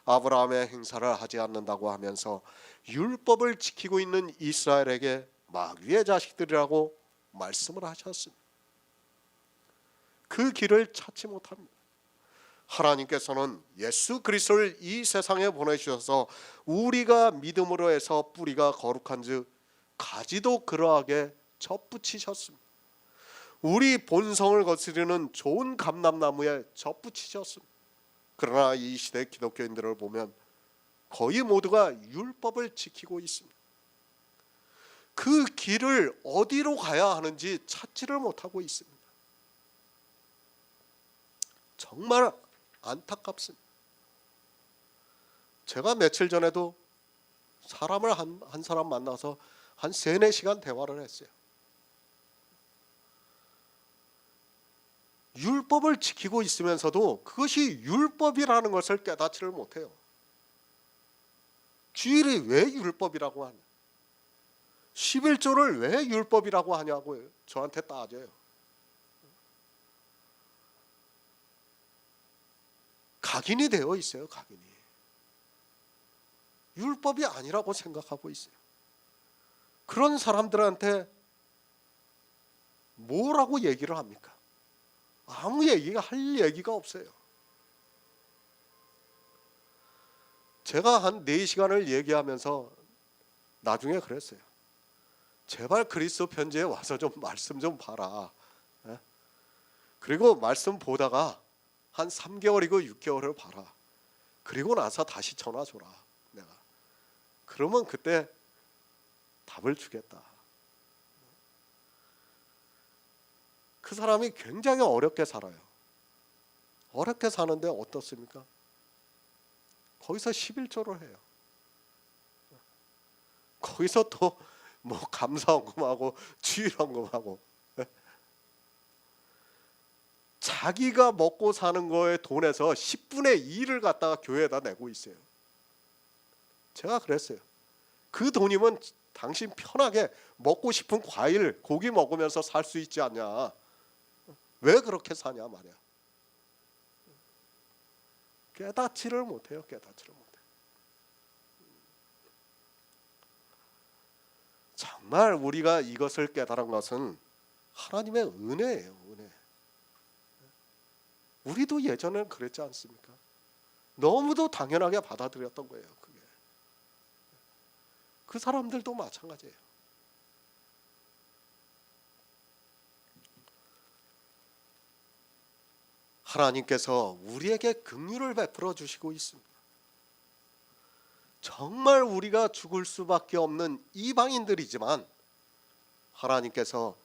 아브라함의 행사를 하지 않는다고 하면서 율법을 지키고 있는 이스라엘에게 마귀의 자식들이라고 말씀을 하셨습니다. 그 길을 찾지 못합니다. 하나님께서는 예수 그리스도를 이 세상에 보내주셔서 우리가 믿음으로 해서 뿌리가 거룩한 즉 가지도 그러하게 접붙이셨습니다. 우리 본성을 거스르는 좋은 감람나무에 접붙이셨습니다. 그러나 이 시대 기독교인들을 보면 거의 모두가 율법을 지키고 있습니다. 그 길을 어디로 가야 하는지 찾지를 못하고 있습니다. 정말 안타깝습니다. 제가 며칠 전에도 사람을 한 사람 만나서 한 3-4시간 대화를 했어요. 율법을 지키고 있으면서도 그것이 율법이라는 것을 깨닫지를 못해요. 주일이 왜 율법이라고 하냐? 11조를 왜 율법이라고 하냐고요. 저한테 따져요. 각인이 되어 있어요. 각인이. 율법이 아니라고 생각하고 있어요. 그런 사람들한테 뭐라고 얘기를 합니까? 아무 얘기가 할 얘기가 없어요. 제가 한 4시간을 얘기하면서 나중에 그랬어요. 제발 그리스도 편지에 와서 좀 말씀 좀 봐라. 그리고 말씀 보다가 한 3개월이고 6개월을 봐라. 그리고 나서 다시 전화 줘라. 내가. 그러면 그때 답을 주겠다. 그 사람이 굉장히 어렵게 살아요. 어렵게 사는데 어떻습니까? 거기서 11조를 해요. 거기서 또 뭐 감사헌금하고 주일헌금하고 자기가 먹고 사는 거에 돈에서 10분의 2를 갖다가 교회에다 내고 있어요. 제가 그랬어요. 그 돈이면 당신 편하게 먹고 싶은 과일, 고기 먹으면서 살 수 있지 않냐. 왜 그렇게 사냐 말이야. 깨닫지를 못해요. 깨닫지를 못해요. 정말 우리가 이것을 깨달은 것은 하나님의 은혜예요. 은혜. 우리도 예전에는 그랬지 않습니까? 너무도 당연하게 받아들였던 거예요. 그게. 그 사람들도 마찬가지예요. 하나님께서 우리에게 긍휼을 베풀어 주시고 있습니다. 정말 우리가 죽을 수밖에 없는 이방인들이지만 하나님께서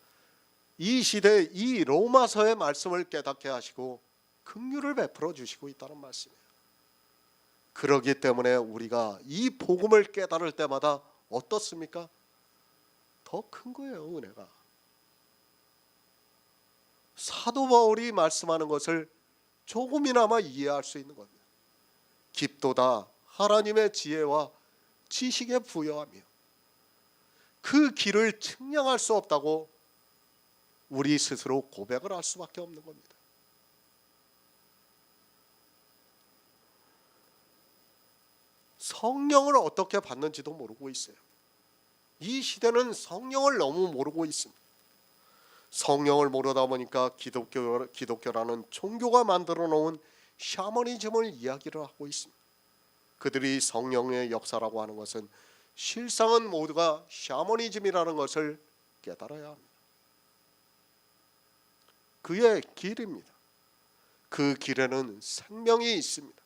이 시대 이 로마서의 말씀을 깨닫게 하시고 긍휼을 베풀어 주시고 있다는 말씀이에요. 그러기 때문에 우리가 이 복음을 깨달을 때마다 어떻습니까? 더 큰 거예요. 은혜가. 사도 바울이 말씀하는 것을 조금이나마 이해할 수 있는 겁니다. 깊도다 하나님의 지혜와 지식에 부여하며 그 길을 측량할 수 없다고 우리 스스로 고백을 할 수밖에 없는 겁니다. 성령을 어떻게 받는지도 모르고 있어요. 이 시대는 성령을 너무 모르고 있습니다. 성령을 모르다 보니까 기독교라는 종교가 만들어 놓은 샤머니즘을 이야기를 하고 있습니다. 그들이 성령의 역사라고 하는 것은 실상은 모두가 샤머니즘이라는 것을 깨달아야 합니다. 그의 길입니다. 그 길에는 생명이 있습니다.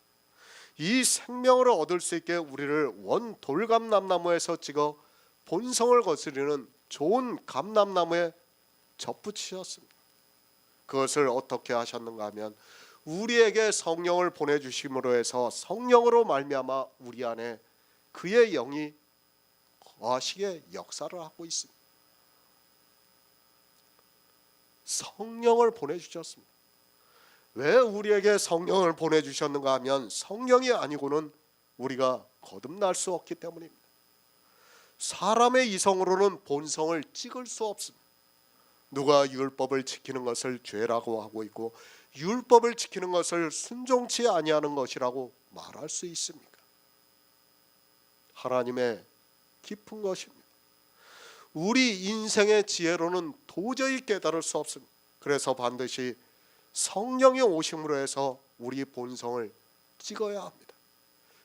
이 생명을 얻을 수 있게 우리를 원 돌감람나무에서 찍어 본성을 거스리는 좋은 감람나무에 접붙이셨습니다. 그것을 어떻게 하셨는가 하면 우리에게 성령을 보내주심으로 해서 성령으로 말미암아 우리 안에 그의 영이 거하시게 역사를 하고 있습니다. 성령을 보내주셨습니다. 왜 우리에게 성령을 보내주셨는가 하면 성령이 아니고는 우리가 거듭날 수 없기 때문입니다. 사람의 이성으로는 본성을 찍을 수 없습니다. 누가 율법을 지키는 것을 죄라고 하고 있고 율법을 지키는 것을 순종치 아니하는 것이라고 말할 수 있습니까? 하나님의 깊은 것입니다. 우리 인생의 지혜로는 도저히 깨달을 수 없습니다. 그래서 반드시 성령이 오심으로 해서 우리 본성을 찍어야 합니다.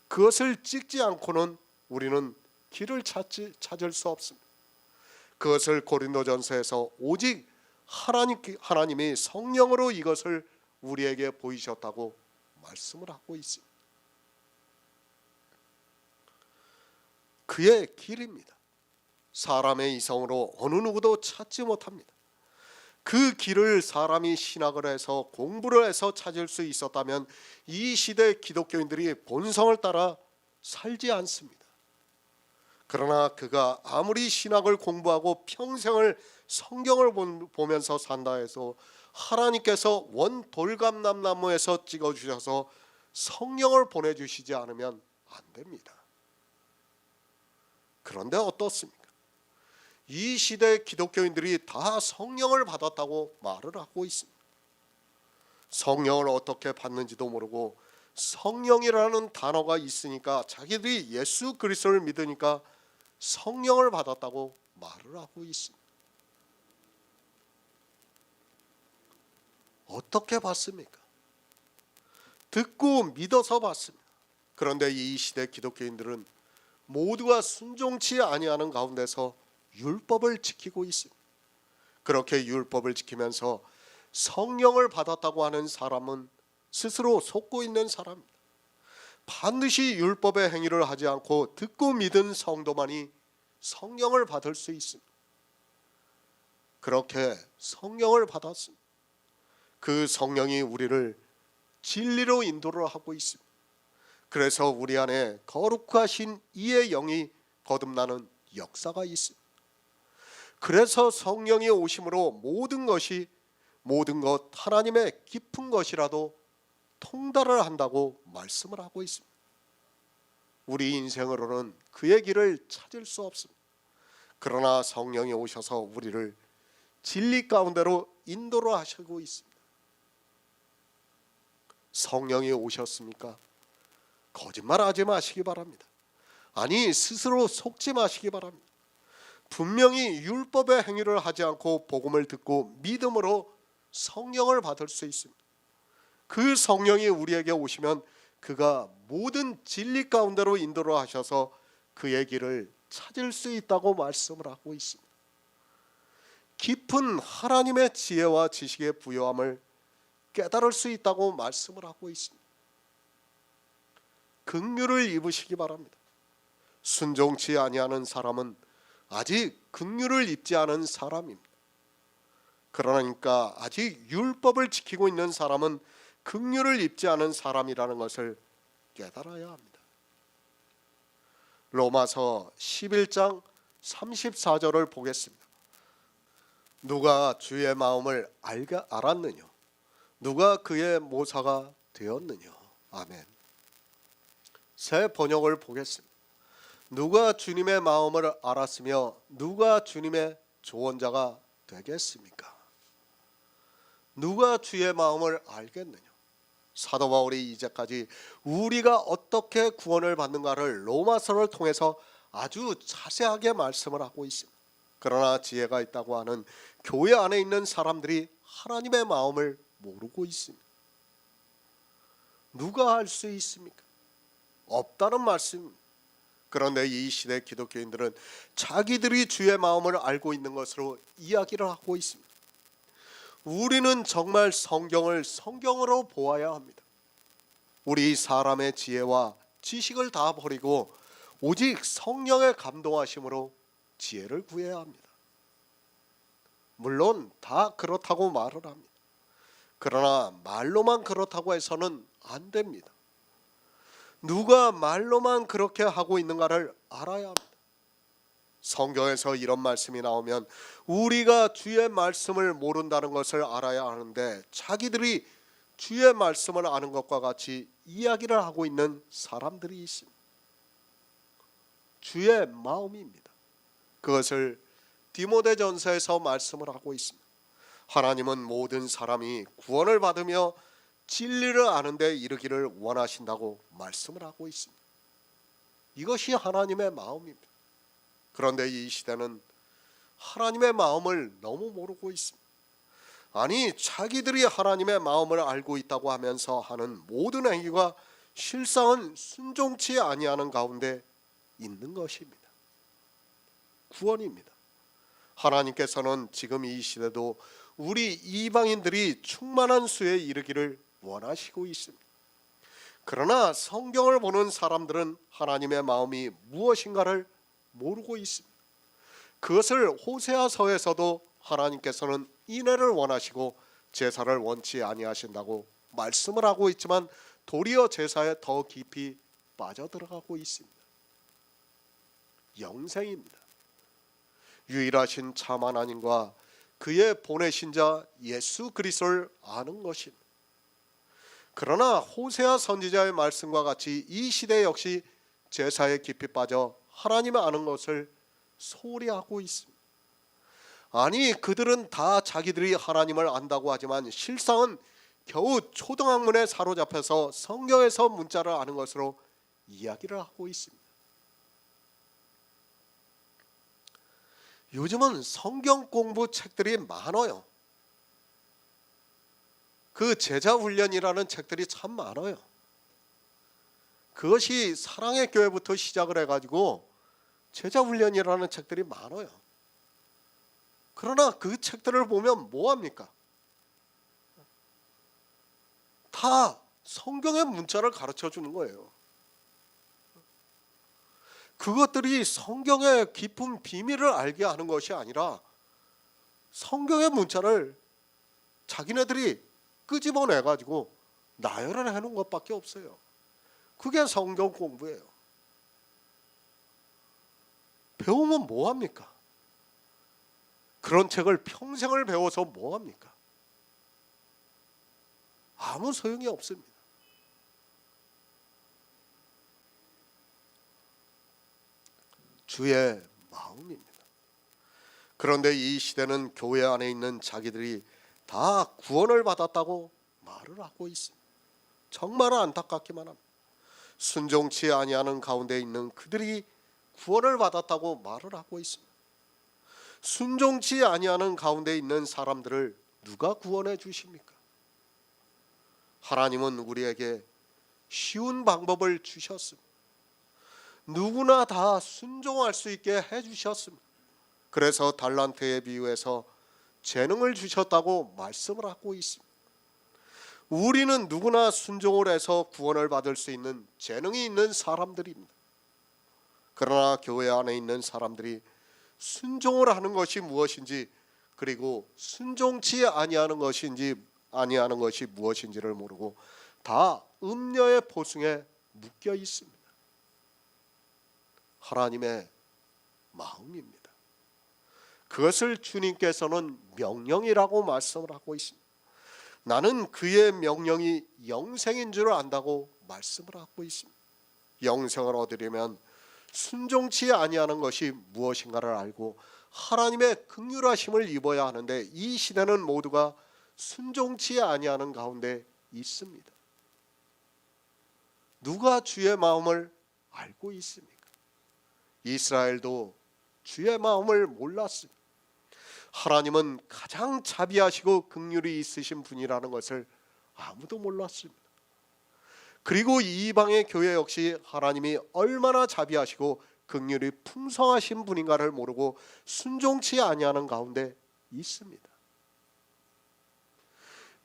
그것을 찍지 않고는 우리는 길을 찾을 수 없습니다. 그것을 고린도전서에서 오직 하나님이 성령으로 이것을 우리에게 보이셨다고 말씀을 하고 있습니다. 그의 길입니다. 사람의 이성으로 어느 누구도 찾지 못합니다. 그 길을 사람이 신학을 해서 공부를 해서 찾을 수 있었다면 이 시대 기독교인들이 본성을 따라 살지 않습니다. 그러나 그가 아무리 신학을 공부하고 평생을 성경을 보면서 산다 해서 하나님께서 원 돌감람나무에서 찍어주셔서 성령을 보내주시지 않으면 안 됩니다. 그런데 어떻습니까? 이 시대 기독교인들이 다 성령을 받았다고 말을 하고 있습니다. 성령을 어떻게 받는지도 모르고 성령이라는 단어가 있으니까 자기들이 예수 그리스도를 믿으니까 성령을 받았다고 말을 하고 있습니다. 어떻게 받습니까? 듣고 믿어서 받습니다. 그런데 이 시대 기독교인들은 모두가 순종치 아니하는 가운데서 율법을 지키고 있습니다. 그렇게 율법을 지키면서 성령을 받았다고 하는 사람은 스스로 속고 있는 사람입니다. 반드시 율법의 행위를 하지 않고 듣고 믿은 성도만이 성령을 받을 수 있습니다. 그렇게 성령을 받았습니다. 그 성령이 우리를 진리로 인도를 하고 있습니다. 그래서 우리 안에 거룩하신 이의 영이 거듭나는 역사가 있습니다. 그래서 성령이 오심으로 모든 것 하나님의 깊은 것이라도 통달을 한다고 말씀을 하고 있습니다. 우리 인생으로는 그의 길을 찾을 수 없습니다. 그러나 성령이 오셔서 우리를 진리 가운데로 인도를 하시고 있습니다. 성령이 오셨습니까? 거짓말하지 마시기 바랍니다. 아니, 스스로 속지 마시기 바랍니다. 분명히 율법의 행위를 하지 않고 복음을 듣고 믿음으로 성령을 받을 수 있습니다. 그 성령이 우리에게 오시면 그가 모든 진리 가운데로 인도를 하셔서 그의 길을 찾을 수 있다고 말씀을 하고 있습니다. 깊은 하나님의 지혜와 지식의 부요함을 깨달을 수 있다고 말씀을 하고 있습니다. 긍휼을 입으시기 바랍니다. 순종치 아니하는 사람은 아직 긍휼을 입지 않은 사람입니다. 그러니까 아직 율법을 지키고 있는 사람은 긍휼을 입지 않은 사람이라는 것을 깨달아야 합니다. 로마서 11장 34절을 보겠습니다. 누가 주의 마음을 알았느냐? 누가 그의 모사가 되었느냐? 아멘. 새 번역을 보겠습니다. 누가 주님의 마음을 알았으며 누가 주님의 조언자가 되겠습니까? 누가 주의 마음을 알겠느냐? 사도 바울이 이제까지 우리가 어떻게 구원을 받는가를 로마서를 통해서 아주 자세하게 말씀을 하고 있습니다. 그러나 지혜가 있다고 하는 교회 안에 있는 사람들이 하나님의 마음을 모르고 있습니다. 누가 알 수 있습니까? 없다는 말씀입니다. 그런데 이 시대 기독교인들은 자기들이 주의 마음을 알고 있는 것으로 이야기를 하고 있습니다. 우리는 정말 성경을 성경으로 보아야 합니다. 우리 사람의 지혜와 지식을 다 버리고 오직 성령의 감동하심으로 지혜를 구해야 합니다. 물론 다 그렇다고 말을 합니다. 그러나 말로만 그렇다고 해서는 안 됩니다. 누가 말로만 그렇게 하고 있는가를 알아야 합니다. 성경에서 이런 말씀이 나오면 우리가 주의 말씀을 모른다는 것을 알아야 하는데 자기들이 주의 말씀을 아는 것과 같이 이야기를 하고 있는 사람들이 있습니다. 주의 마음입니다. 그것을 디모데전서에서 말씀을 하고 있습니다. 하나님은 모든 사람이 구원을 받으며 진리를 아는 데 이르기를 원하신다고 말씀을 하고 있습니다. 이것이 하나님의 마음입니다. 그런데 이 시대는 하나님의 마음을 너무 모르고 있습니다. 아니, 자기들이 하나님의 마음을 알고 있다고 하면서 하는 모든 행위가 실상은 순종치 아니하는 가운데 있는 것입니다. 구원입니다. 하나님께서는 지금 이 시대도 우리 이방인들이 충만한 수에 이르기를 원하시고 있습니다. 그러나 성경을 보는 사람들은 하나님의 마음이 무엇인가를 모르고 있습니다. 그것을 호세아서에서도 하나님께서는 인애를 원하시고 제사를 원치 아니하신다고 말씀을 하고 있지만 도리어 제사에 더 깊이 빠져들어가고 있습니다. 영생입니다. 유일하신 참 하나님과 그의 보내신 자 예수 그리스도를 아는 것입니다. 그러나 호세아 선지자의 말씀과 같이 이 시대 역시 제사에 깊이 빠져 하나님을 아는 것을 소홀히 하고 있습니다. 아니, 그들은 다 자기들이 하나님을 안다고 하지만 실상은 겨우 초등학문에 사로잡혀서 성경에서 문자를 아는 것으로 이야기를 하고 있습니다. 요즘은 성경 공부 책들이 많아요. 그 제자훈련이라는 책들이 참 많아요. 그것이 사랑의 교회부터 시작을 해가지고 제자훈련이라는 책들이 많아요. 그러나 그 책들을 보면 뭐합니까? 다 성경의 문자를 가르쳐 주는 거예요. 그것들이 성경의 깊은 비밀을 알게 하는 것이 아니라 성경의 문자를 자기네들이 끄집어내가지고 나열을 해놓은 것밖에 없어요. 그게 성경 공부예요. 배우면 뭐합니까? 그런 책을 평생을 배워서 뭐합니까? 아무 소용이 없습니다. 주의 마음입니다. 그런데 이 시대는 교회 안에 있는 자기들이 다 구원을 받았다고 말을 하고 있습니다. 정말 안타깝기만 합니다. 순종치 아니하는 가운데 있는 그들이 구원을 받았다고 말을 하고 있습니다. 순종치 아니하는 가운데 있는 사람들을 누가 구원해 주십니까? 하나님은 우리에게 쉬운 방법을 주셨습니다. 누구나 다 순종할 수 있게 해주셨습니다. 그래서 달란트에 비유해서 재능을 주셨다고 말씀을 하고 있습니다. 우리는 누구나 순종을 해서 구원을 받을 수 있는 재능이 있는 사람들입니다. 그러나 교회 안에 있는 사람들이 순종을 하는 것이 무엇인지, 그리고 순종치 아니하는 것이 무엇인지를 모르고 다 음녀의 보승에 묶여 있습니다. 하나님의 마음입니다. 그것을 주님께서는 명령이라고 말씀을 하고 있습니다. 나는 그의 명령이 영생인 줄 안다고 말씀을 하고 있습니다. 영생을 얻으려면 순종치 아니하는 것이 무엇인가를 알고 하나님의 긍휼하심을 입어야 하는데, 이 시대는 모두가 순종치 아니하는 가운데 있습니다. 누가 주의 마음을 알고 있습니까? 이스라엘도 주의 마음을 몰랐습니다. 하나님은 가장 자비하시고 긍휼이 있으신 분이라는 것을 아무도 몰랐습니다. 그리고 이방의 교회 역시 하나님이 얼마나 자비하시고 긍휼이 풍성하신 분인가를 모르고 순종치 아니하는 가운데 있습니다.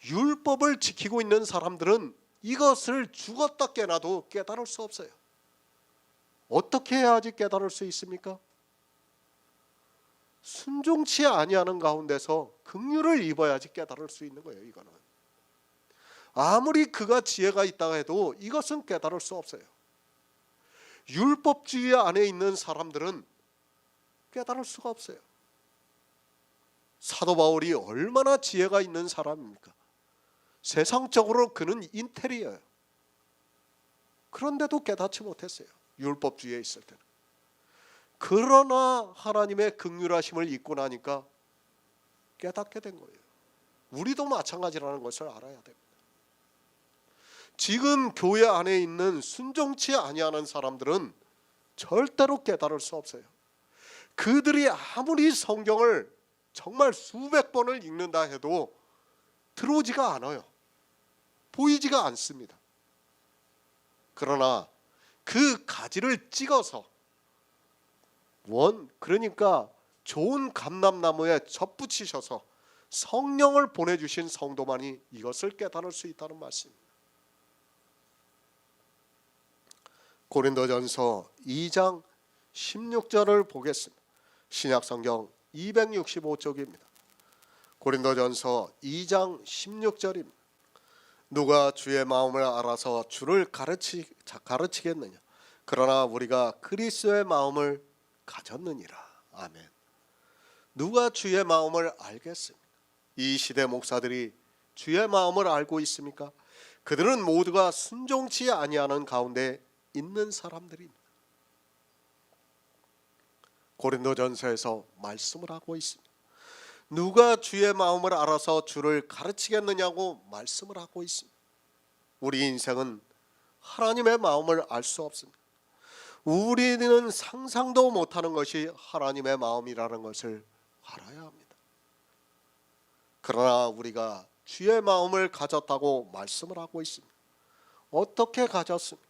율법을 지키고 있는 사람들은 이것을 죽었다 깨나도 깨달을 수 없어요. 어떻게 해야지 깨달을 수 있습니까? 순종치 아니하는 가운데서 긍휼을 입어야지 깨달을 수 있는 거예요. 이거는 아무리 그가 지혜가 있다고 해도 이것은 깨달을 수 없어요. 율법주의 안에 있는 사람들은 깨달을 수가 없어요. 사도 바울이 얼마나 지혜가 있는 사람입니까? 세상적으로 그는 인텔이에요. 그런데도 깨닫지 못했어요. 율법주의에 있을 때는. 그러나 하나님의 긍휼하심을 잊고 나니까 깨닫게 된 거예요. 우리도 마찬가지라는 것을 알아야 됩니다. 지금 교회 안에 있는 순종치 아니하는 사람들은 절대로 깨달을 수 없어요. 그들이 아무리 성경을 정말 수백 번을 읽는다 해도 들어오지가 않아요. 보이지가 않습니다. 그러나 그 가지를 찍어서 그러니까 좋은 감람나무에 접붙이셔서 성령을 보내주신 성도만이 이것을 깨달을 수 있다는 말씀입니다. 고린도전서 2장 16절을 보겠습니다. 신약성경 265쪽입니다. 고린도전서 2장 16절입니다. 누가 주의 마음을 알아서 주를 가르치겠느냐? 그러나 우리가 그리스도의 마음을 가졌느니라. 아멘. 누가 주의 마음을 알겠습니까? 이 시대 목사들이 주의 마음을 알고 있습니까? 그들은 모두가 순종치 아니하는 가운데 있는 사람들입니다. 고린도전서에서 말씀을 하고 있습니다. 누가 주의 마음을 알아서 주를 가르치겠느냐고 말씀을 하고 있습니다. 우리 인생은 하나님의 마음을 알 수 없습니다. 우리는 상상도 못하는 것이 하나님의 마음이라는 것을 알아야 합니다. 그러나 우리가 주의 마음을 가졌다고 말씀을 하고 있습니다. 어떻게 가졌습니까?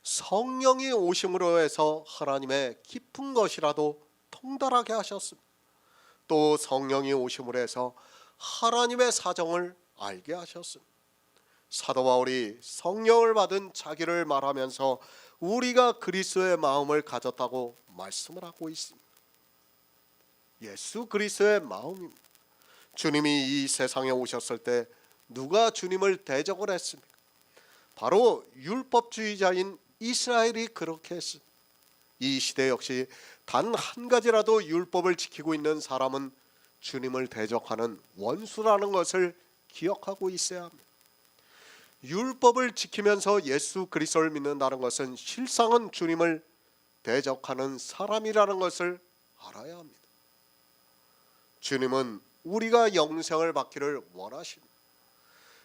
성령이 오심으로 해서 하나님의 깊은 것이라도 통달하게 하셨습니다. 또 성령이 오심으로 해서 하나님의 사정을 알게 하셨습니다. 사도 바울이 성령을 받은 자기를 말하면서 우리가 그리스도의 마음을 가졌다고 말씀을 하고 있습니다. 예수 그리스도의 마음입니다. 주님이 이 세상에 오셨을 때 누가 주님을 대적을 했습니까? 바로 율법주의자인 이스라엘이 그렇게 했습니다. 이 시대 역시 단 한 가지라도 율법을 지키고 있는 사람은 주님을 대적하는 원수라는 것을 기억하고 있어야 합니다. 율법을 지키면서 예수 그리스도를 믿는다는 것은 실상은 주님을 대적하는 사람이라는 것을 알아야 합니다. 주님은 우리가 영생을 받기를 원하십니다.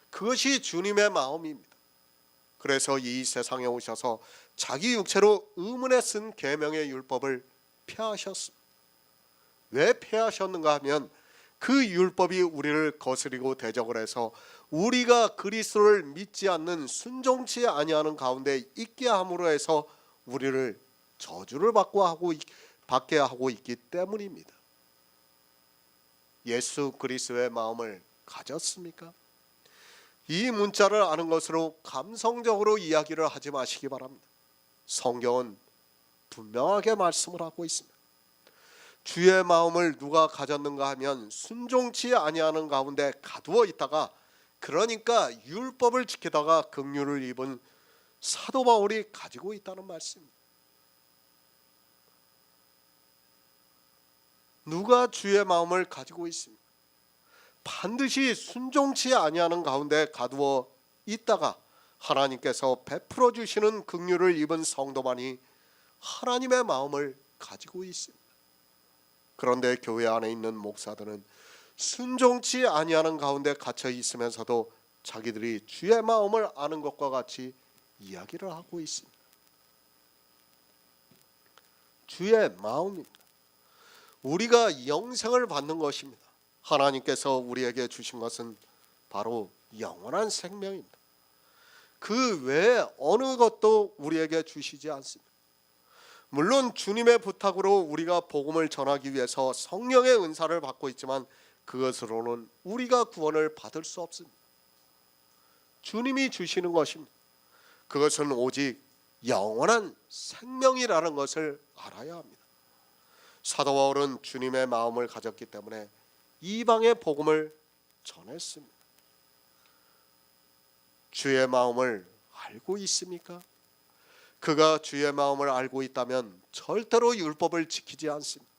그것이 주님의 마음입니다. 그래서 이 세상에 오셔서 자기 육체로 의문에 쓴 계명의 율법을 폐하셨습니다. 왜 폐하셨는가 하면 그 율법이 우리를 거스리고 대적을 해서 우리가 그리스도를 믿지 않는 순종치 아니하는 가운데 있게 함으로 해서 우리를 저주를 받게 하고 있기 때문입니다. 예수 그리스도의 마음을 가졌습니까? 이 문자를 아는 것으로 감성적으로 이야기를 하지 마시기 바랍니다. 성경은 분명하게 말씀을 하고 있습니다. 주의 마음을 누가 가졌는가 하면 순종치 아니하는 가운데 가두어 있다가, 그러니까 율법을 지키다가 긍휼을 입은 사도 바울이 가지고 있다는 말씀입니다. 누가 주의 마음을 가지고 있습니까? 반드시 순종치 아니하는 가운데 가두어 있다가 하나님께서 베풀어 주시는 긍휼을 입은 성도만이 하나님의 마음을 가지고 있습니다. 그런데 교회 안에 있는 목사들은 순종치 아니하는 가운데 갇혀 있으면서도 자기들이 주의 마음을 아는 것과 같이 이야기를 하고 있습니다. 주의 마음입니다. 우리가 영생을 받는 것입니다. 하나님께서 우리에게 주신 것은 바로 영원한 생명입니다. 그 외에 어느 것도 우리에게 주시지 않습니다. 물론 주님의 부탁으로 우리가 복음을 전하기 위해서 성령의 은사를 받고 있지만 그것으로는 우리가 구원을 받을 수 없습니다. 주님이 주시는 것입니다. 그것은 오직 영원한 생명이라는 것을 알아야 합니다. 사도 바울은 주님의 마음을 가졌기 때문에 이방의 복음을 전했습니다. 주의 마음을 알고 있습니까? 그가 주의 마음을 알고 있다면 절대로 율법을 지키지 않습니다.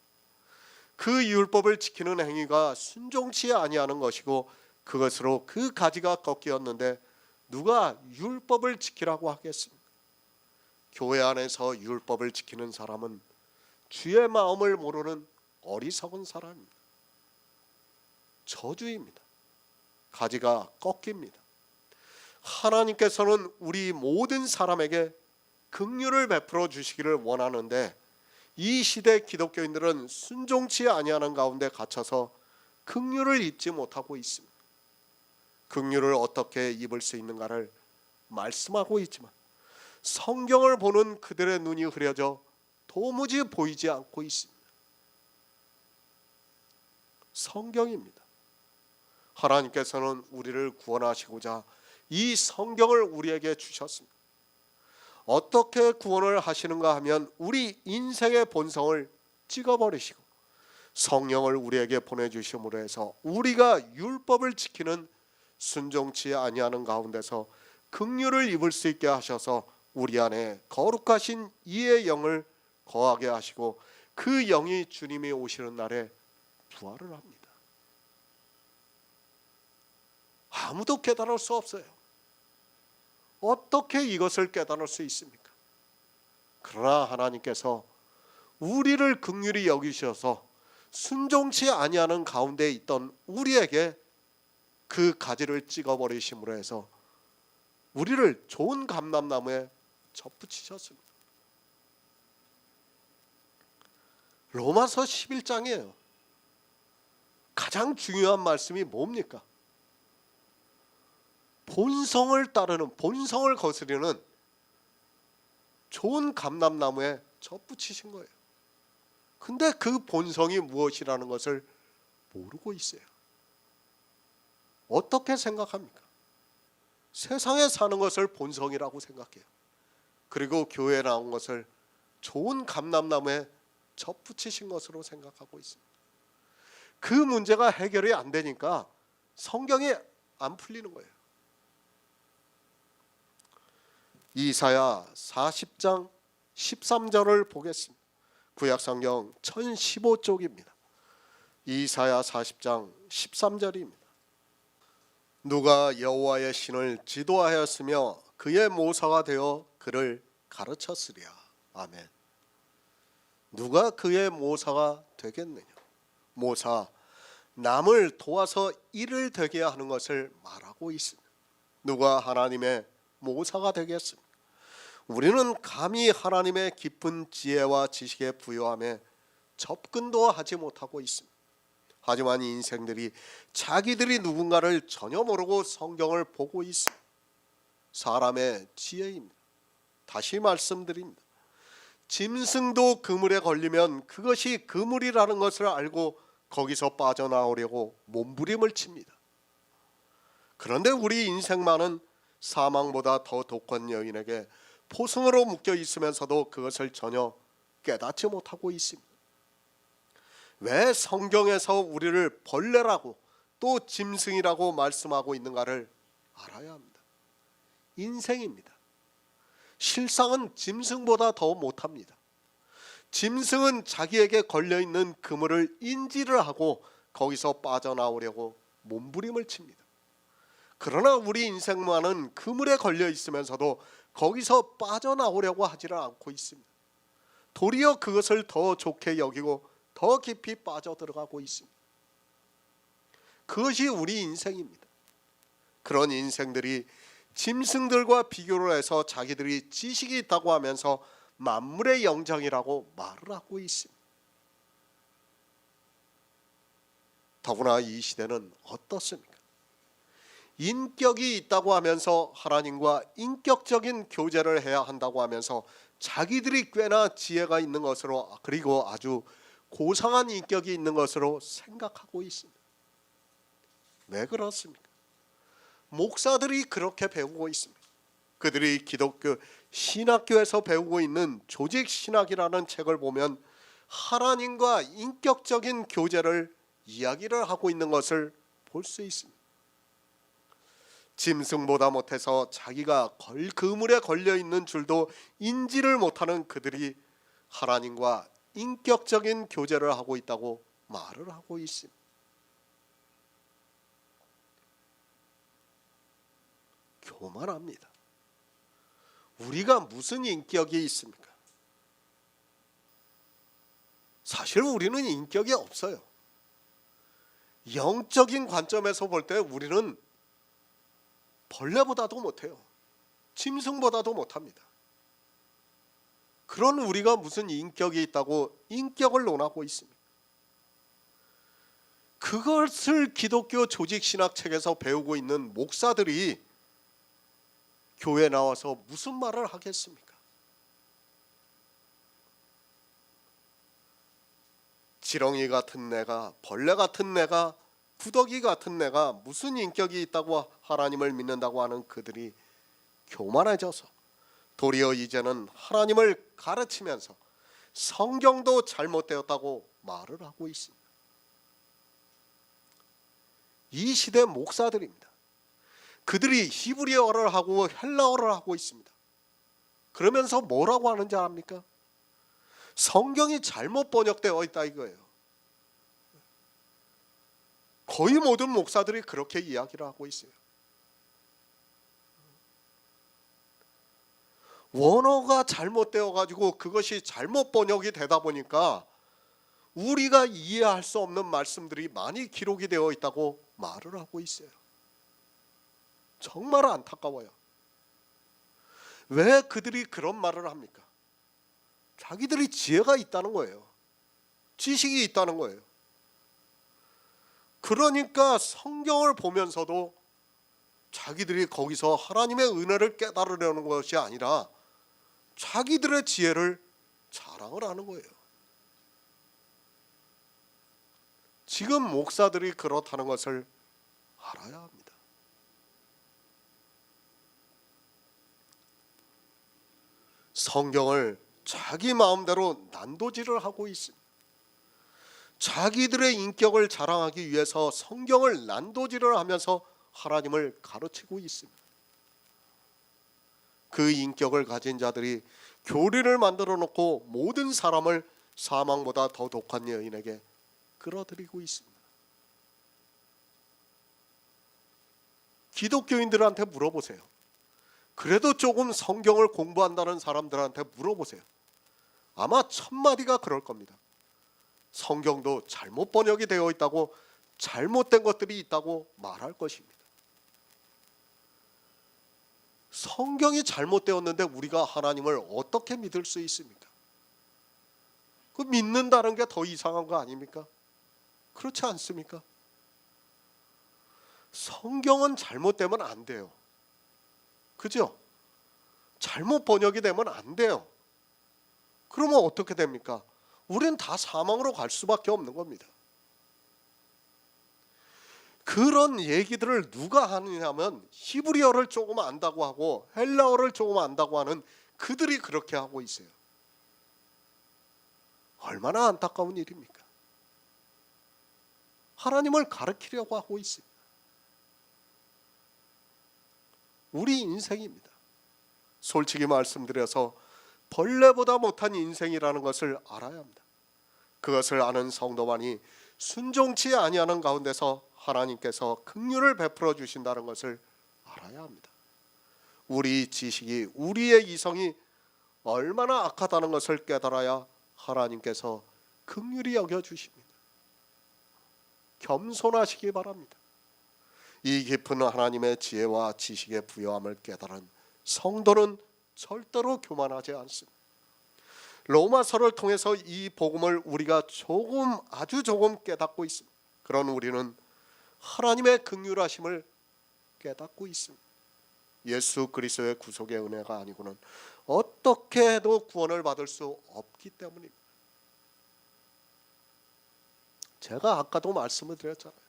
그 율법을 지키는 행위가 순종치 아니하는 것이고 그것으로 그 가지가 꺾이었는데 누가 율법을 지키라고 하겠습니까? 교회 안에서 율법을 지키는 사람은 주의 마음을 모르는 어리석은 사람입니다. 저주입니다. 가지가 꺾입니다. 하나님께서는 우리 모든 사람에게 긍휼을 베풀어 주시기를 원하는데 이 시대 기독교인들은 순종치 아니하는 가운데 갇혀서 긍휼을 입지 못하고 있습니다. 긍휼을 어떻게 입을 수 있는가를 말씀하고 있지만 성경을 보는 그들의 눈이 흐려져 도무지 보이지 않고 있습니다. 성경입니다. 하나님께서는 우리를 구원하시고자 이 성경을 우리에게 주셨습니다. 어떻게 구원을 하시는가 하면 우리 인생의 본성을 찍어버리시고 성령을 우리에게 보내주심으로 해서 우리가 율법을 지키는 순종치 아니하는 가운데서 긍휼을 입을 수 있게 하셔서 우리 안에 거룩하신 이의 영을 거하게 하시고 그 영이 주님이 오시는 날에 부활을 합니다. 아무도 깨달을 수 없어요. 어떻게 이것을 깨달을 수 있습니까? 그러나 하나님께서 우리를 긍휼히 여기셔서 순종치 아니하는 가운데 있던 우리에게 그 가지를 찍어버리심으로 해서 우리를 좋은 감람나무에 접붙이셨습니다. 로마서 11장이에요. 가장 중요한 말씀이 뭡니까? 본성을 따르는, 본성을 거스르는 좋은 감람나무에 접붙이신 거예요. 근데 그 본성이 무엇이라는 것을 모르고 있어요. 어떻게 생각합니까? 세상에 사는 것을 본성이라고 생각해요. 그리고 교회에 나온 것을 좋은 감람나무에 접붙이신 것으로 생각하고 있습니다. 그 문제가 해결이 안 되니까 성경이 안 풀리는 거예요. 이사야 40장 13절을 보겠습니다. 구약성경 1015쪽입니다. 이사야 40장 13절입니다. 누가 여호와의 신을 지도하였으며 그의 모사가 되어 그를 가르쳤으랴. 아멘. 누가 그의 모사가 되겠느냐? 모사, 남을 도와서 일을 되게 하는 것을 말하고 있습니다. 누가 하나님의 모사가 되겠습니까? 우리는 감히 하나님의 깊은 지혜와 지식에 부요함에 접근도 하지 못하고 있습니다. 하지만 인생들이 자기들이 누군가를 전혀 모르고 성경을 보고 있습니다. 사람의 지혜입니다. 다시 말씀드립니다. 짐승도 그물에 걸리면 그것이 그물이라는 것을 알고 거기서 빠져나오려고 몸부림을 칩니다. 그런데 우리 인생만은 사망보다 더 독한 여인에게 포승으로 묶여 있으면서도 그것을 전혀 깨닫지 못하고 있습니다. 왜 성경에서 우리를 벌레라고 또 짐승이라고 말씀하고 있는가를 알아야 합니다. 인생입니다. 실상은 짐승보다 더 못합니다. 짐승은 자기에게 걸려있는 그물을 인지를 하고 거기서 빠져나오려고 몸부림을 칩니다. 그러나 우리 인생만은 그물에 걸려 있으면서도 거기서 빠져나오려고 하지를 않고 있습니다. 도리어 그것을 더 좋게 여기고 더 깊이 빠져들어가고 있습니다. 그것이 우리 인생입니다. 그런 인생들이 짐승들과 비교를 해서 자기들이 지식이 있다고 하면서 만물의 영장이라고 말을 하고 있습니다. 더구나 이 시대는 어떻습니까? 인격이 있다고 하면서 하나님과 인격적인 교제를 해야 한다고 하면서 자기들이 꽤나 지혜가 있는 것으로, 그리고 아주 고상한 인격이 있는 것으로 생각하고 있습니다. 왜 그렇습니까? 목사들이 그렇게 배우고 있습니다. 그들이 기독교 신학교에서 배우고 있는 조직신학이라는 책을 보면 하나님과 인격적인 교제를 이야기를 하고 있는 것을 볼 수 있습니다. 짐승보다 못해서 자기가 그물에 걸려있는 줄도 인지를 못하는 그들이 하나님과 인격적인 교제를 하고 있다고 말을 하고 있습니다. 교만합니다. 우리가 무슨 인격이 있습니까? 사실 우리는 인격이 없어요. 영적인 관점에서 볼 때 우리는 벌레보다도 못해요. 짐승보다도 못합니다. 그런 우리가 무슨 인격이 있다고 인격을 논하고 있습니다. 그것을 기독교 조직신학책에서 배우고 있는 목사들이 교회 나와서 무슨 말을 하겠습니까? 지렁이 같은 내가, 벌레 같은 내가, 구더기 같은 내가 무슨 인격이 있다고 하나님을 믿는다고 하는 그들이 교만해져서 도리어 이제는 하나님을 가르치면서 성경도 잘못되었다고 말을 하고 있습니다. 이 시대 목사들입니다. 그들이 히브리어를 하고 헬라어를 하고 있습니다. 그러면서 뭐라고 하는지 압니까? 성경이 잘못 번역되어 있다 이거예요. 거의 모든 목사들이 그렇게 이야기를 하고 있어요. 원어가 잘못되어 가지고 그것이 잘못 번역이 되다 보니까 우리가 이해할 수 없는 말씀들이 많이 기록이 되어 있다고 말을 하고 있어요. 정말 안타까워요. 왜 그들이 그런 말을 합니까? 자기들이 지혜가 있다는 거예요. 지식이 있다는 거예요. 그러니까 성경을 보면서도 자기들이 거기서 하나님의 은혜를 깨달으려는 것이 아니라 자기들의 지혜를 자랑을 하는 거예요. 지금 목사들이 그렇다는 것을 알아야 합니다. 성경을 자기 마음대로 난도질을 하고 있습니다. 자기들의 인격을 자랑하기 위해서 성경을 난도질을 하면서 하나님을 가르치고 있습니다. 그 인격을 가진 자들이 교리를 만들어 놓고 모든 사람을 사망보다 더 독한 여인에게 끌어들이고 있습니다. 기독교인들한테 물어보세요. 그래도 조금 성경을 공부한다는 사람들한테 물어보세요. 아마 천마디가 그럴 겁니다. 성경도 잘못 번역이 되어 있다고, 잘못된 것들이 있다고 말할 것입니다. 성경이 잘못되었는데 우리가 하나님을 어떻게 믿을 수 있습니까? 그 믿는다는 게 더 이상한 거 아닙니까? 그렇지 않습니까? 성경은 잘못되면 안 돼요. 그죠? 잘못 번역이 되면 안 돼요. 그러면 어떻게 됩니까? 우린 다 사망으로 갈 수밖에 없는 겁니다. 그런 얘기들을 누가 하느냐면 히브리어를 조금 안다고 하고 헬라어를 조금 안다고 하는 그들이 그렇게 하고 있어요. 얼마나 안타까운 일입니까? 하나님을 가르치려고 하고 있습니다. 우리 인생입니다. 솔직히 말씀드려서 벌레보다 못한 인생이라는 것을 알아야 합니다. 그것을 아는 성도만이 순종치 아니하는 가운데서 하나님께서 긍휼을 베풀어 주신다는 것을 알아야 합니다. 우리 지식이, 우리의 이성이 얼마나 악하다는 것을 깨달아야 하나님께서 긍휼히 여겨 주십니다. 겸손하시기 바랍니다. 이 깊은 하나님의 지혜와 지식의 부여함을 깨달은 성도는 절대로 교만하지 않습니다. 로마서를 통해서 이 복음을 우리가 아주 조금 깨닫고 있습니다. 그런 우리는 하나님의 긍휼하심을 깨닫고 있습니다. 예수 그리스도의 구속의 은혜가 아니고는 어떻게 해도 구원을 받을 수 없기 때문입니다. 제가 아까도 말씀을 드렸잖아요.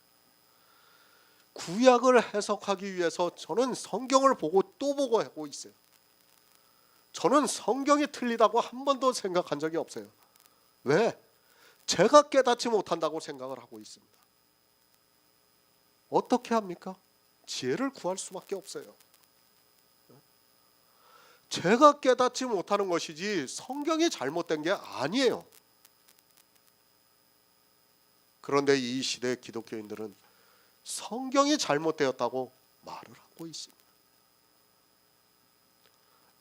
구약을 해석하기 위해서 저는 성경을 보고 또 보고 하고 있어요. 저는 성경이 틀리다고 한 번도 생각한 적이 없어요. 왜? 제가 깨닫지 못한다고 생각을 하고 있습니다. 어떻게 합니까? 지혜를 구할 수밖에 없어요. 제가 깨닫지 못하는 것이지 성경이 잘못된 게 아니에요. 그런데 이 시대 기독교인들은 성경이 잘못되었다고 말을 하고 있습니다.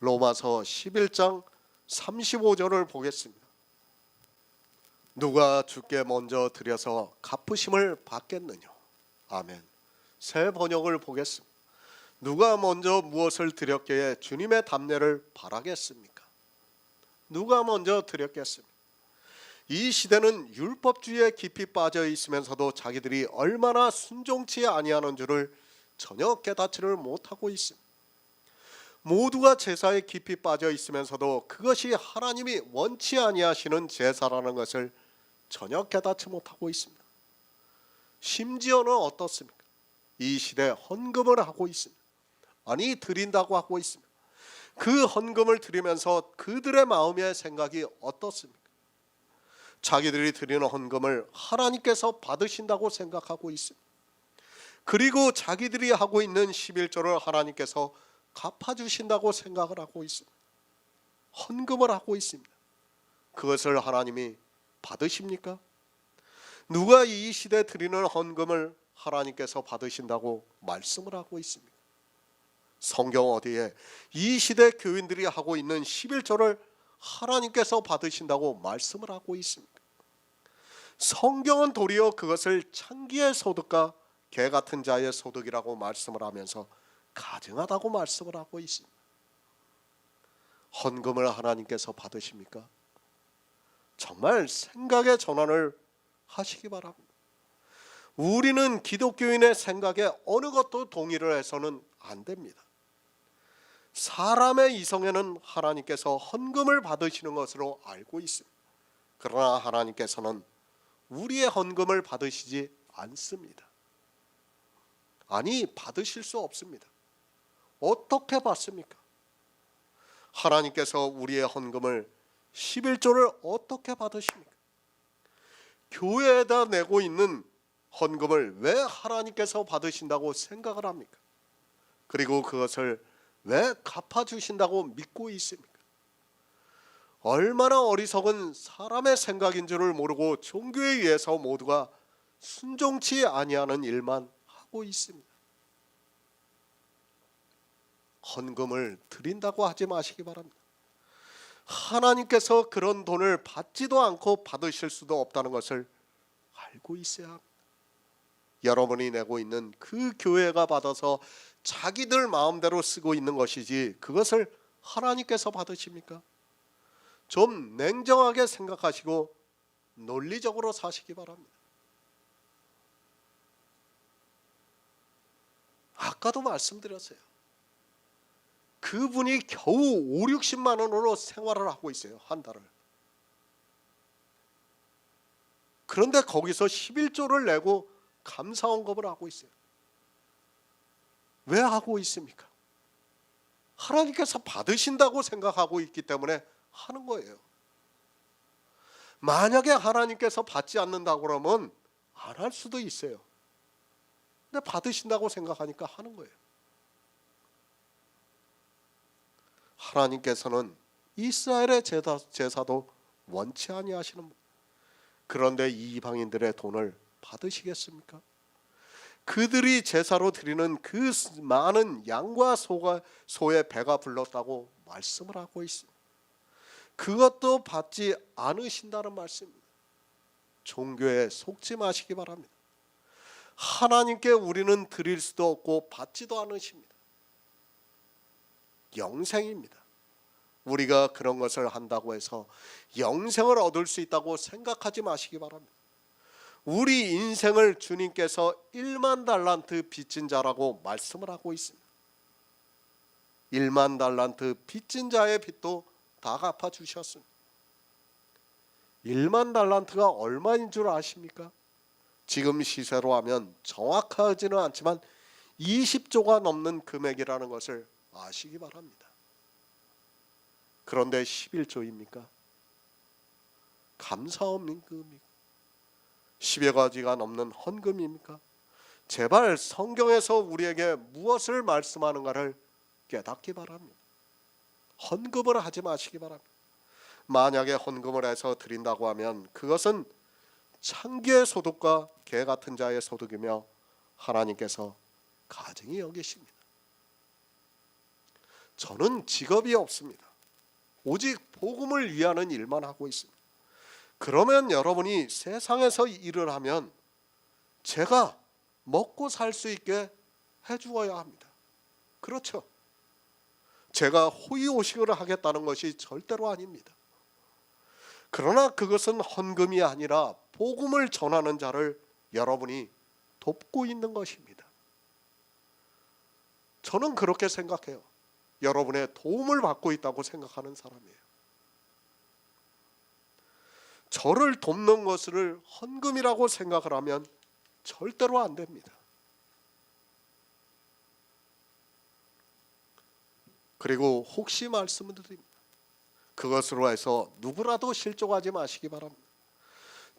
로마서 11장 35절을 보겠습니다. 누가 주께 먼저 드려서 갚으심을 받겠느냐. 아멘. 새 번역을 보겠습니다. 누가 먼저 무엇을 드렸기에 주님의 답례를 바라겠습니까? 누가 먼저 드렸겠습니까? 이 시대는 율법주의에 깊이 빠져 있으면서도 자기들이 얼마나 순종치 아니하는 줄을 전혀 깨닫지를 못하고 있습니다. 모두가 제사에 깊이 빠져 있으면서도 그것이 하나님이 원치 아니하시는 제사라는 것을 전혀 깨닫지 못하고 있습니다. 심지어는 어떻습니까? 이 시대 헌금을 하고 있습니다. 아니 드린다고 하고 있습니다. 그 헌금을 드리면서 그들의 마음의 생각이 어떻습니까? 자기들이 드리는 헌금을 하나님께서 받으신다고 생각하고 있습니다. 그리고 자기들이 하고 있는 11조를 하나님께서 갚아주신다고 생각을 하고 있습니다. 헌금을 하고 있습니다. 그것을 하나님이 받으십니까? 누가 이 시대 드리는 헌금을 하나님께서 받으신다고 말씀을 하고 있습니다. 성경 어디에 이 시대 교인들이 하고 있는 11조를 하나님께서 받으신다고 말씀을 하고 있습니다. 성경은 도리어 그것을 창기의 소득과 개 같은 자의 소득이라고 말씀을 하면서 가증하다고 말씀을 하고 있습니다. 헌금을 하나님께서 받으십니까? 정말 생각의 전환을 하시기 바랍니다. 우리는 기독교인의 생각에 어느 것도 동의를 해서는 안 됩니다. 사람의 이성에는 하나님께서 헌금을 받으시는 것으로 알고 있습니다. 그러나 하나님께서는 우리의 헌금을 받으시지 않습니다. 아니, 받으실 수 없습니다. 어떻게 받습니까? 하나님께서 우리의 헌금을 11조를 어떻게 받으십니까? 교회에다 내고 있는 헌금을 왜 하나님께서 받으신다고 생각을 합니까? 그리고 그것을 왜 갚아주신다고 믿고 있습니까? 얼마나 어리석은 사람의 생각인 줄을 모르고 종교에 의해서 모두가 순종치 아니하는 일만 하고 있습니다. 헌금을 드린다고 하지 마시기 바랍니다. 하나님께서 그런 돈을 받지도 않고 받으실 수도 없다는 것을 알고 있어야 합니다. 여러분이 내고 있는 그 교회가 받아서 자기들 마음대로 쓰고 있는 것이지 그것을 하나님께서 받으십니까? 좀 냉정하게 생각하시고 논리적으로 사시기 바랍니다. 아까도 말씀드렸어요. 그분이 겨우 5, 60만 원으로 생활을 하고 있어요. 한 달을. 그런데 거기서 11조를 내고 감사헌금을 하고 있어요. 왜 하고 있습니까? 하나님께서 받으신다고 생각하고 있기 때문에 하는 거예요. 만약에 하나님께서 받지 않는다고 그러면 안 할 수도 있어요. 근데 받으신다고 생각하니까 하는 거예요. 하나님께서는 이스라엘의 제사도 원치 아니하시는 분. 그런데 이방인들의 돈을 받으시겠습니까? 그들이 제사로 드리는 그 많은 양과 소의 배가 불렀다고 말씀을 하고 있습니다. 그것도 받지 않으신다는 말씀입니다. 종교에 속지 마시기 바랍니다. 하나님께 우리는 드릴 수도 없고 받지도 않으십니다. 영생입니다. 우리가 그런 것을 한다고 해서 영생을 얻을 수 있다고 생각하지 마시기 바랍니다. 우리 인생을 주님께서 1만 달란트 빚진 자라고 말씀을 하고 있습니다. 1만 달란트 빚진 자의 빚도 다 갚아주셨습니다. 1만 달란트가 얼마인 줄 아십니까? 지금 시세로 하면 정확하지는 않지만 20조가 넘는 금액이라는 것을 아시기 바랍니다. 그런데 11조입니까? 감사헌금입니까? 10여 가지가 넘는 헌금입니까? 제발 성경에서 우리에게 무엇을 말씀하는가를 깨닫기 바랍니다. 헌금을 하지 마시기 바랍니다. 만약에 헌금을 해서 드린다고 하면 그것은 창기의 소득과 개 같은 자의 소득이며 하나님께서 가증히 여기십니다. 저는 직업이 없습니다. 오직 복음을 위하는 일만 하고 있습니다. 그러면 여러분이 세상에서 일을 하면 제가 먹고 살 수 있게 해주어야 합니다. 그렇죠? 제가 호의호식을 하겠다는 것이 절대로 아닙니다. 그러나 그것은 헌금이 아니라 복음을 전하는 자를 여러분이 돕고 있는 것입니다. 저는 그렇게 생각해요. 여러분의 도움을 받고 있다고 생각하는 사람이에요. 저를 돕는 것을 헌금이라고 생각을 하면 절대로 안 됩니다. 그리고 혹시 말씀을 드립니다. 그것으로 해서 누구라도 실족하지 마시기 바랍니다.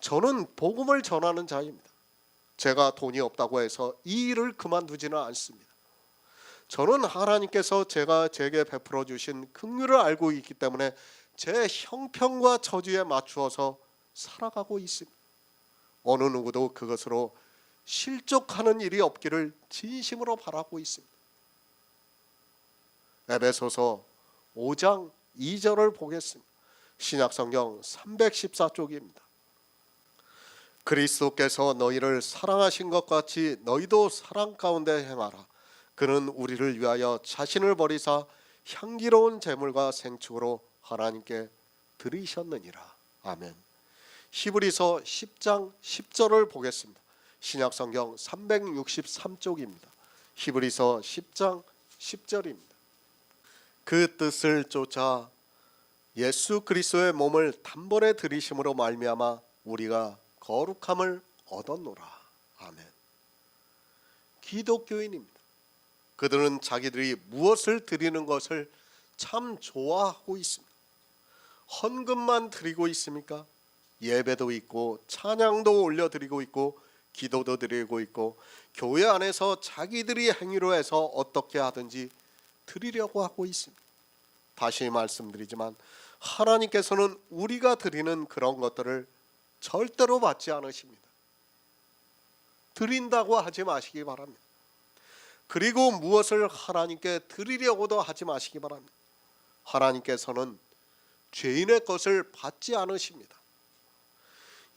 저는 복음을 전하는 자입니다. 제가 돈이 없다고 해서 이 일을 그만두지는 않습니다. 저는 하나님께서 제게 베풀어 주신 긍휼을 알고 있기 때문에 제 형편과 처지에 맞추어서 살아가고 있습니다. 어느 누구도 그것으로 실족하는 일이 없기를 진심으로 바라고 있습니다. 에베소서 5장 2절을 보겠습니다. 신약성경 314쪽입니다. 그리스도께서 너희를 사랑하신 것 같이 너희도 사랑 가운데 행하라. 그는 우리를 위하여 자신을 버리사 향기로운 제물과 생축으로 하나님께 드리셨느니라. 아멘. 히브리서 10장 10절을 보겠습니다. 신약성경 363쪽입니다. 히브리서 10장 10절입니다. 그 뜻을 쫓아 예수 그리스도의 몸을 단번에 들이심으로 말미암아 우리가 거룩함을 얻었노라. 아멘. 기독교인입니다. 그들은 자기들이 무엇을 드리는 것을 참 좋아하고 있습니다. 헌금만 드리고 있습니까? 예배도 있고 찬양도 올려드리고 있고 기도도 드리고 있고 교회 안에서 자기들이 행위로 해서 어떻게 하든지 드리려고 하고 있습니다. 다시 말씀드리지만 하나님께서는 우리가 드리는 그런 것들을 절대로 받지 않으십니다. 드린다고 하지 마시기 바랍니다. 그리고 무엇을 하나님께 드리려고도 하지 마시기 바랍니다. 하나님께서는 죄인의 것을 받지 않으십니다.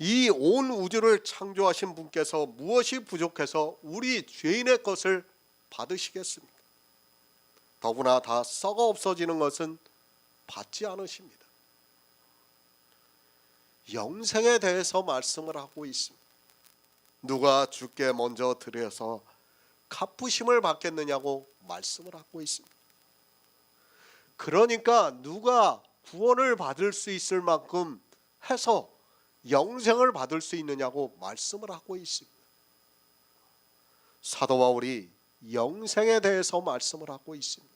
이 온 우주를 창조하신 분께서 무엇이 부족해서 우리 죄인의 것을 받으시겠습니까? 더구나 다 썩어 없어지는 것은 받지 않으십니다. 영생에 대해서 말씀을 하고 있습니다. 누가 주께 먼저 드려서 갚으심을 받겠느냐고 말씀을 하고 있습니다. 그러니까 누가 구원을 받을 수 있을 만큼 해서 영생을 받을 수 있느냐고 말씀을 하고 있습니다. 사도 바울이 영생에 대해서 말씀을 하고 있습니다.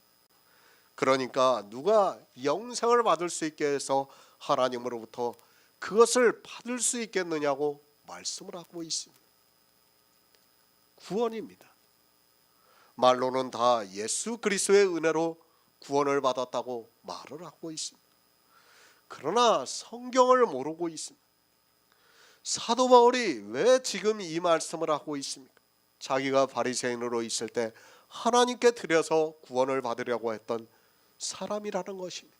그러니까 누가 영생을 받을 수 있게 해서 하나님으로부터 그것을 받을 수 있겠느냐고 말씀을 하고 있습니다. 구원입니다. 말로는 다 예수 그리스도의 은혜로 구원을 받았다고 말을 하고 있습니다. 그러나 성경을 모르고 있습니다. 사도 바울이 왜 지금 이 말씀을 하고 있습니까? 자기가 바리새인으로 있을 때 하나님께 드려서 구원을 받으려고 했던 사람이라는 것입니다.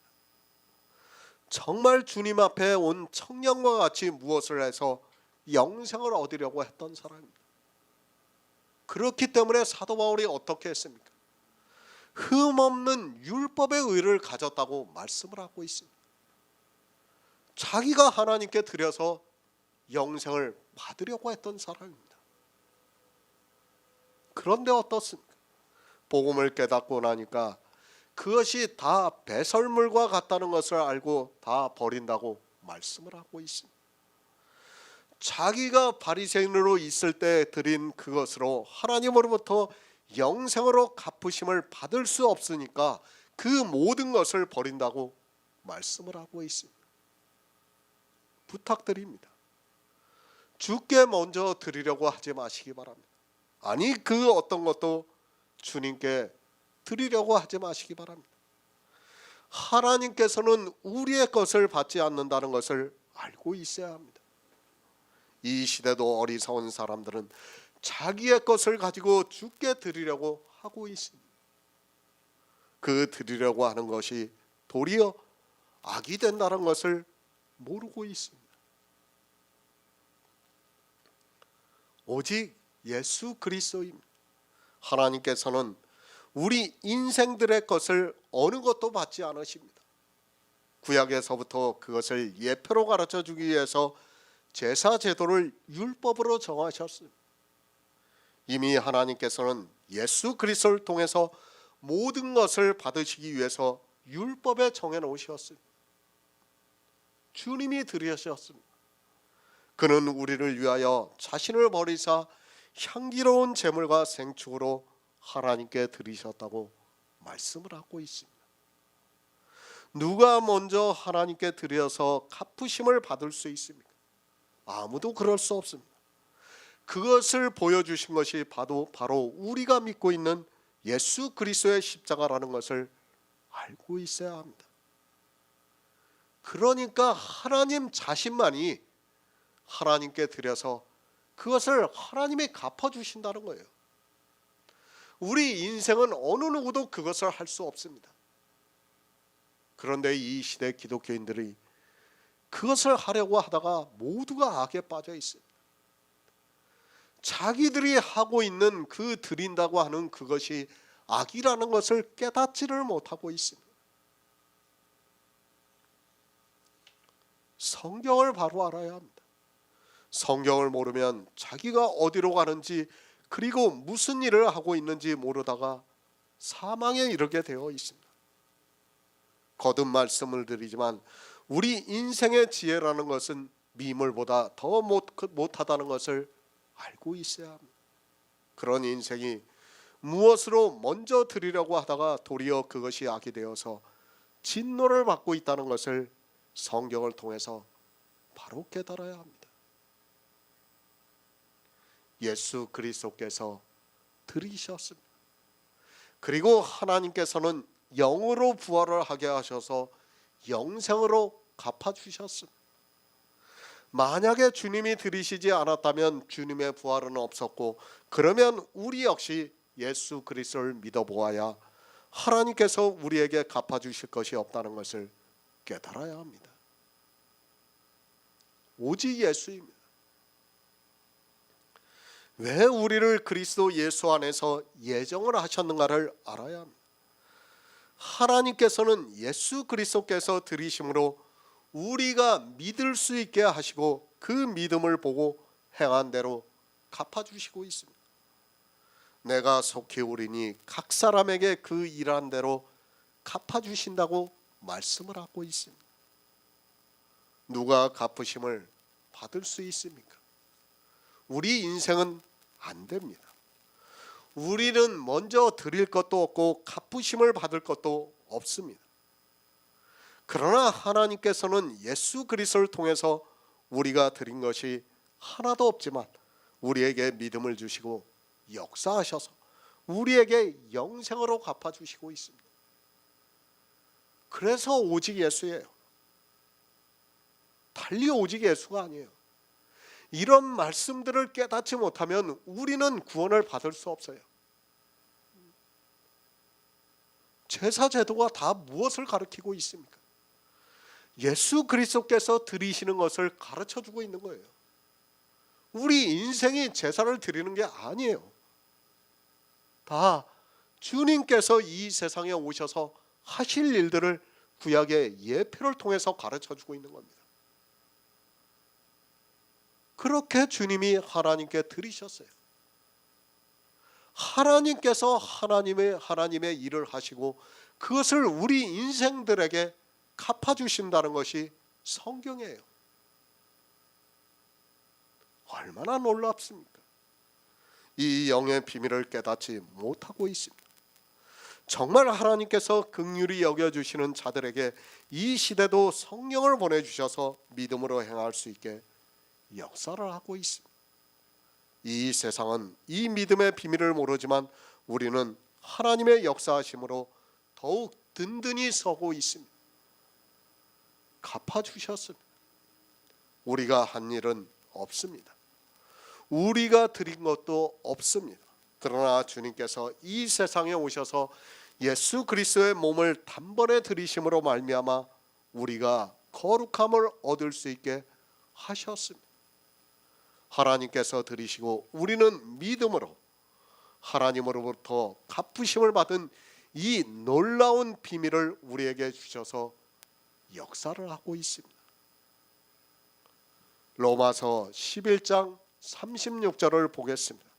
정말 주님 앞에 온 청년과 같이 무엇을 해서 영생을 얻으려고 했던 사람입니다. 그렇기 때문에 사도 바울이 어떻게 했습니까? 흠없는 율법의 의를 가졌다고 말씀을 하고 있습니다. 자기가 하나님께 드려서 영생을 받으려고 했던 사람입니다. 그런데 어떻습니까? 복음을 깨닫고 나니까 그것이 다 배설물과 같다는 것을 알고 다 버린다고 말씀을 하고 있습니다. 자기가 바리새인으로 있을 때 드린 그것으로 하나님으로부터 영생으로 갚으심을 받을 수 없으니까 그 모든 것을 버린다고 말씀을 하고 있습니다. 부탁드립니다. 주께 먼저 드리려고 하지 마시기 바랍니다. 아니 그 어떤 것도 주님께 드리려고 하지 마시기 바랍니다. 하나님께서는 우리의 것을 받지 않는다는 것을 알고 있어야 합니다. 이 시대도 어리석은 사람들은 자기의 것을 가지고 주께 드리려고 하고 있습니다. 그 드리려고 하는 것이 도리어 악이 된다는 것을 모르고 있습니다. 오직 예수 그리스도입니다. 하나님께서는 우리 인생들의 것을 어느 것도 받지 않으십니다. 구약에서부터 그것을 예표로 가르쳐 주기 위해서 제사 제도를 율법으로 정하셨습니다. 이미 하나님께서는 예수 그리스도를 통해서 모든 것을 받으시기 위해서 율법에 정해 놓으셨습니다. 주님이 드리셨습니다. 그는 우리를 위하여 자신을 버리사 향기로운 제물과 생축으로 하나님께 드리셨다고 말씀을 하고 있습니다. 누가 먼저 하나님께 드려서 갚으심을 받을 수 있습니까? 아무도 그럴 수 없습니다. 그것을 보여주신 것이 바로 우리가 믿고 있는 예수 그리스도의 십자가라는 것을 알고 있어야 합니다. 그러니까 하나님 자신만이 하나님께 드려서 그것을 하나님이 갚아주신다는 거예요. 우리 인생은 어느 누구도 그것을 할 수 없습니다. 그런데 이 시대 기독교인들이 그것을 하려고 하다가 모두가 악에 빠져 있습니다. 자기들이 하고 있는 그 드린다고 하는 그것이 악이라는 것을 깨닫지를 못하고 있습니다. 성경을 바로 알아야 합니다. 성경을 모르면 자기가 어디로 가는지 그리고 무슨 일을 하고 있는지 모르다가 사망에 이르게 되어 있습니다. 거듭 말씀을 드리지만 우리 인생의 지혜라는 것은 미물보다 더 못하다는 것을 알고 있어야 합니다. 그런 인생이 무엇으로 먼저 드리려고 하다가 도리어 그것이 악이 되어서 진노를 받고 있다는 것을 성경을 통해서 바로 깨달아야 합니다. 예수 그리스도께서 들이셨습니다. 그리고 하나님께서는 영으로 부활을 하게 하셔서 영생으로 갚아주셨습니다. 만약에 주님이 들이시지 않았다면 주님의 부활은 없었고, 그러면 우리 역시 예수 그리스도를 믿어보아야 하나님께서 우리에게 갚아주실 것이 없다는 것을 깨달아야 합니다. 오직 예수입니다. 왜 우리를 그리스도 예수 안에서 예정을 하셨는가를 알아야 합니다. 하나님께서는 예수 그리스도께서 들이심으로 우리가 믿을 수 있게 하시고 그 믿음을 보고 행한 대로 갚아주시고 있습니다. 내가 속히 오리니 각 사람에게 그 일한 대로 갚아주신다고 말씀을 하고 있습니다. 누가 갚으심을 받을 수 있습니까? 우리 인생은 안 됩니다. 우리는 먼저 드릴 것도 없고 갚으심을 받을 것도 없습니다. 그러나 하나님께서는 예수 그리스도를 통해서 우리가 드린 것이 하나도 없지만 우리에게 믿음을 주시고 역사하셔서 우리에게 영생으로 갚아주시고 있습니다. 그래서 오직 예수예요. 달리 오직 예수가 아니에요. 이런 말씀들을 깨닫지 못하면 우리는 구원을 받을 수 없어요. 제사 제도가 다 무엇을 가르치고 있습니까? 예수 그리스도께서 드리시는 것을 가르쳐주고 있는 거예요. 우리 인생이 제사를 드리는 게 아니에요. 다 주님께서 이 세상에 오셔서 하실 일들을 구약의 예표를 통해서 가르쳐주고 있는 겁니다. 그렇게 주님이 하나님께 드리셨어요. 하나님께서 하나님의 일을 하시고 그것을 우리 인생들에게 갚아주신다는 것이 성경이에요. 얼마나 놀랍습니까? 이 영의 비밀을 깨닫지 못하고 있습니다. 정말 하나님께서 긍휼히 여겨주시는 자들에게 이 시대도 성령을 보내주셔서 믿음으로 행할 수 있게 역사를 하고 있습니다. 이 세상은 이 믿음의 비밀을 모르지만 우리는 하나님의 역사하심으로 더욱 든든히 서고 있습니다. 갚아주셨습니다. 우리가 한 일은 없습니다. 우리가 드린 것도 없습니다. 그러나 주님께서 이 세상에 오셔서 예수 그리스도의 몸을 단번에 드리심으로 말미암아 우리가 거룩함을 얻을 수 있게 하셨습니다. 하나님께서 드리시고 우리는 믿음으로 하나님으로부터 갚으심을 받은 이 놀라운 비밀을 우리에게 주셔서 역사를 하고 있습니다. 로마서 11장 36절을 보겠습니다.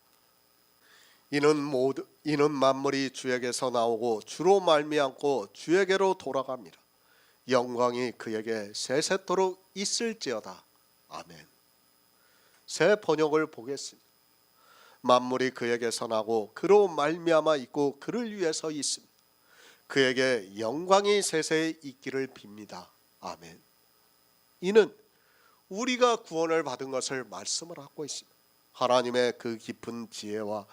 이는 만물이 주에게서 나오고 주로 말미암고 주에게로 돌아갑니다. 영광이 그에게 세세토록 있을지어다. 아멘. 새 번역을 보겠습니다. 만물이 그에게서 나고 그로 말미암아 있고 그를 위해서 있습니다. 그에게 영광이 세세히 있기를 빕니다. 아멘. 이는 우리가 구원을 받은 것을 말씀을 하고 있습니다. 하나님의 그 깊은 지혜와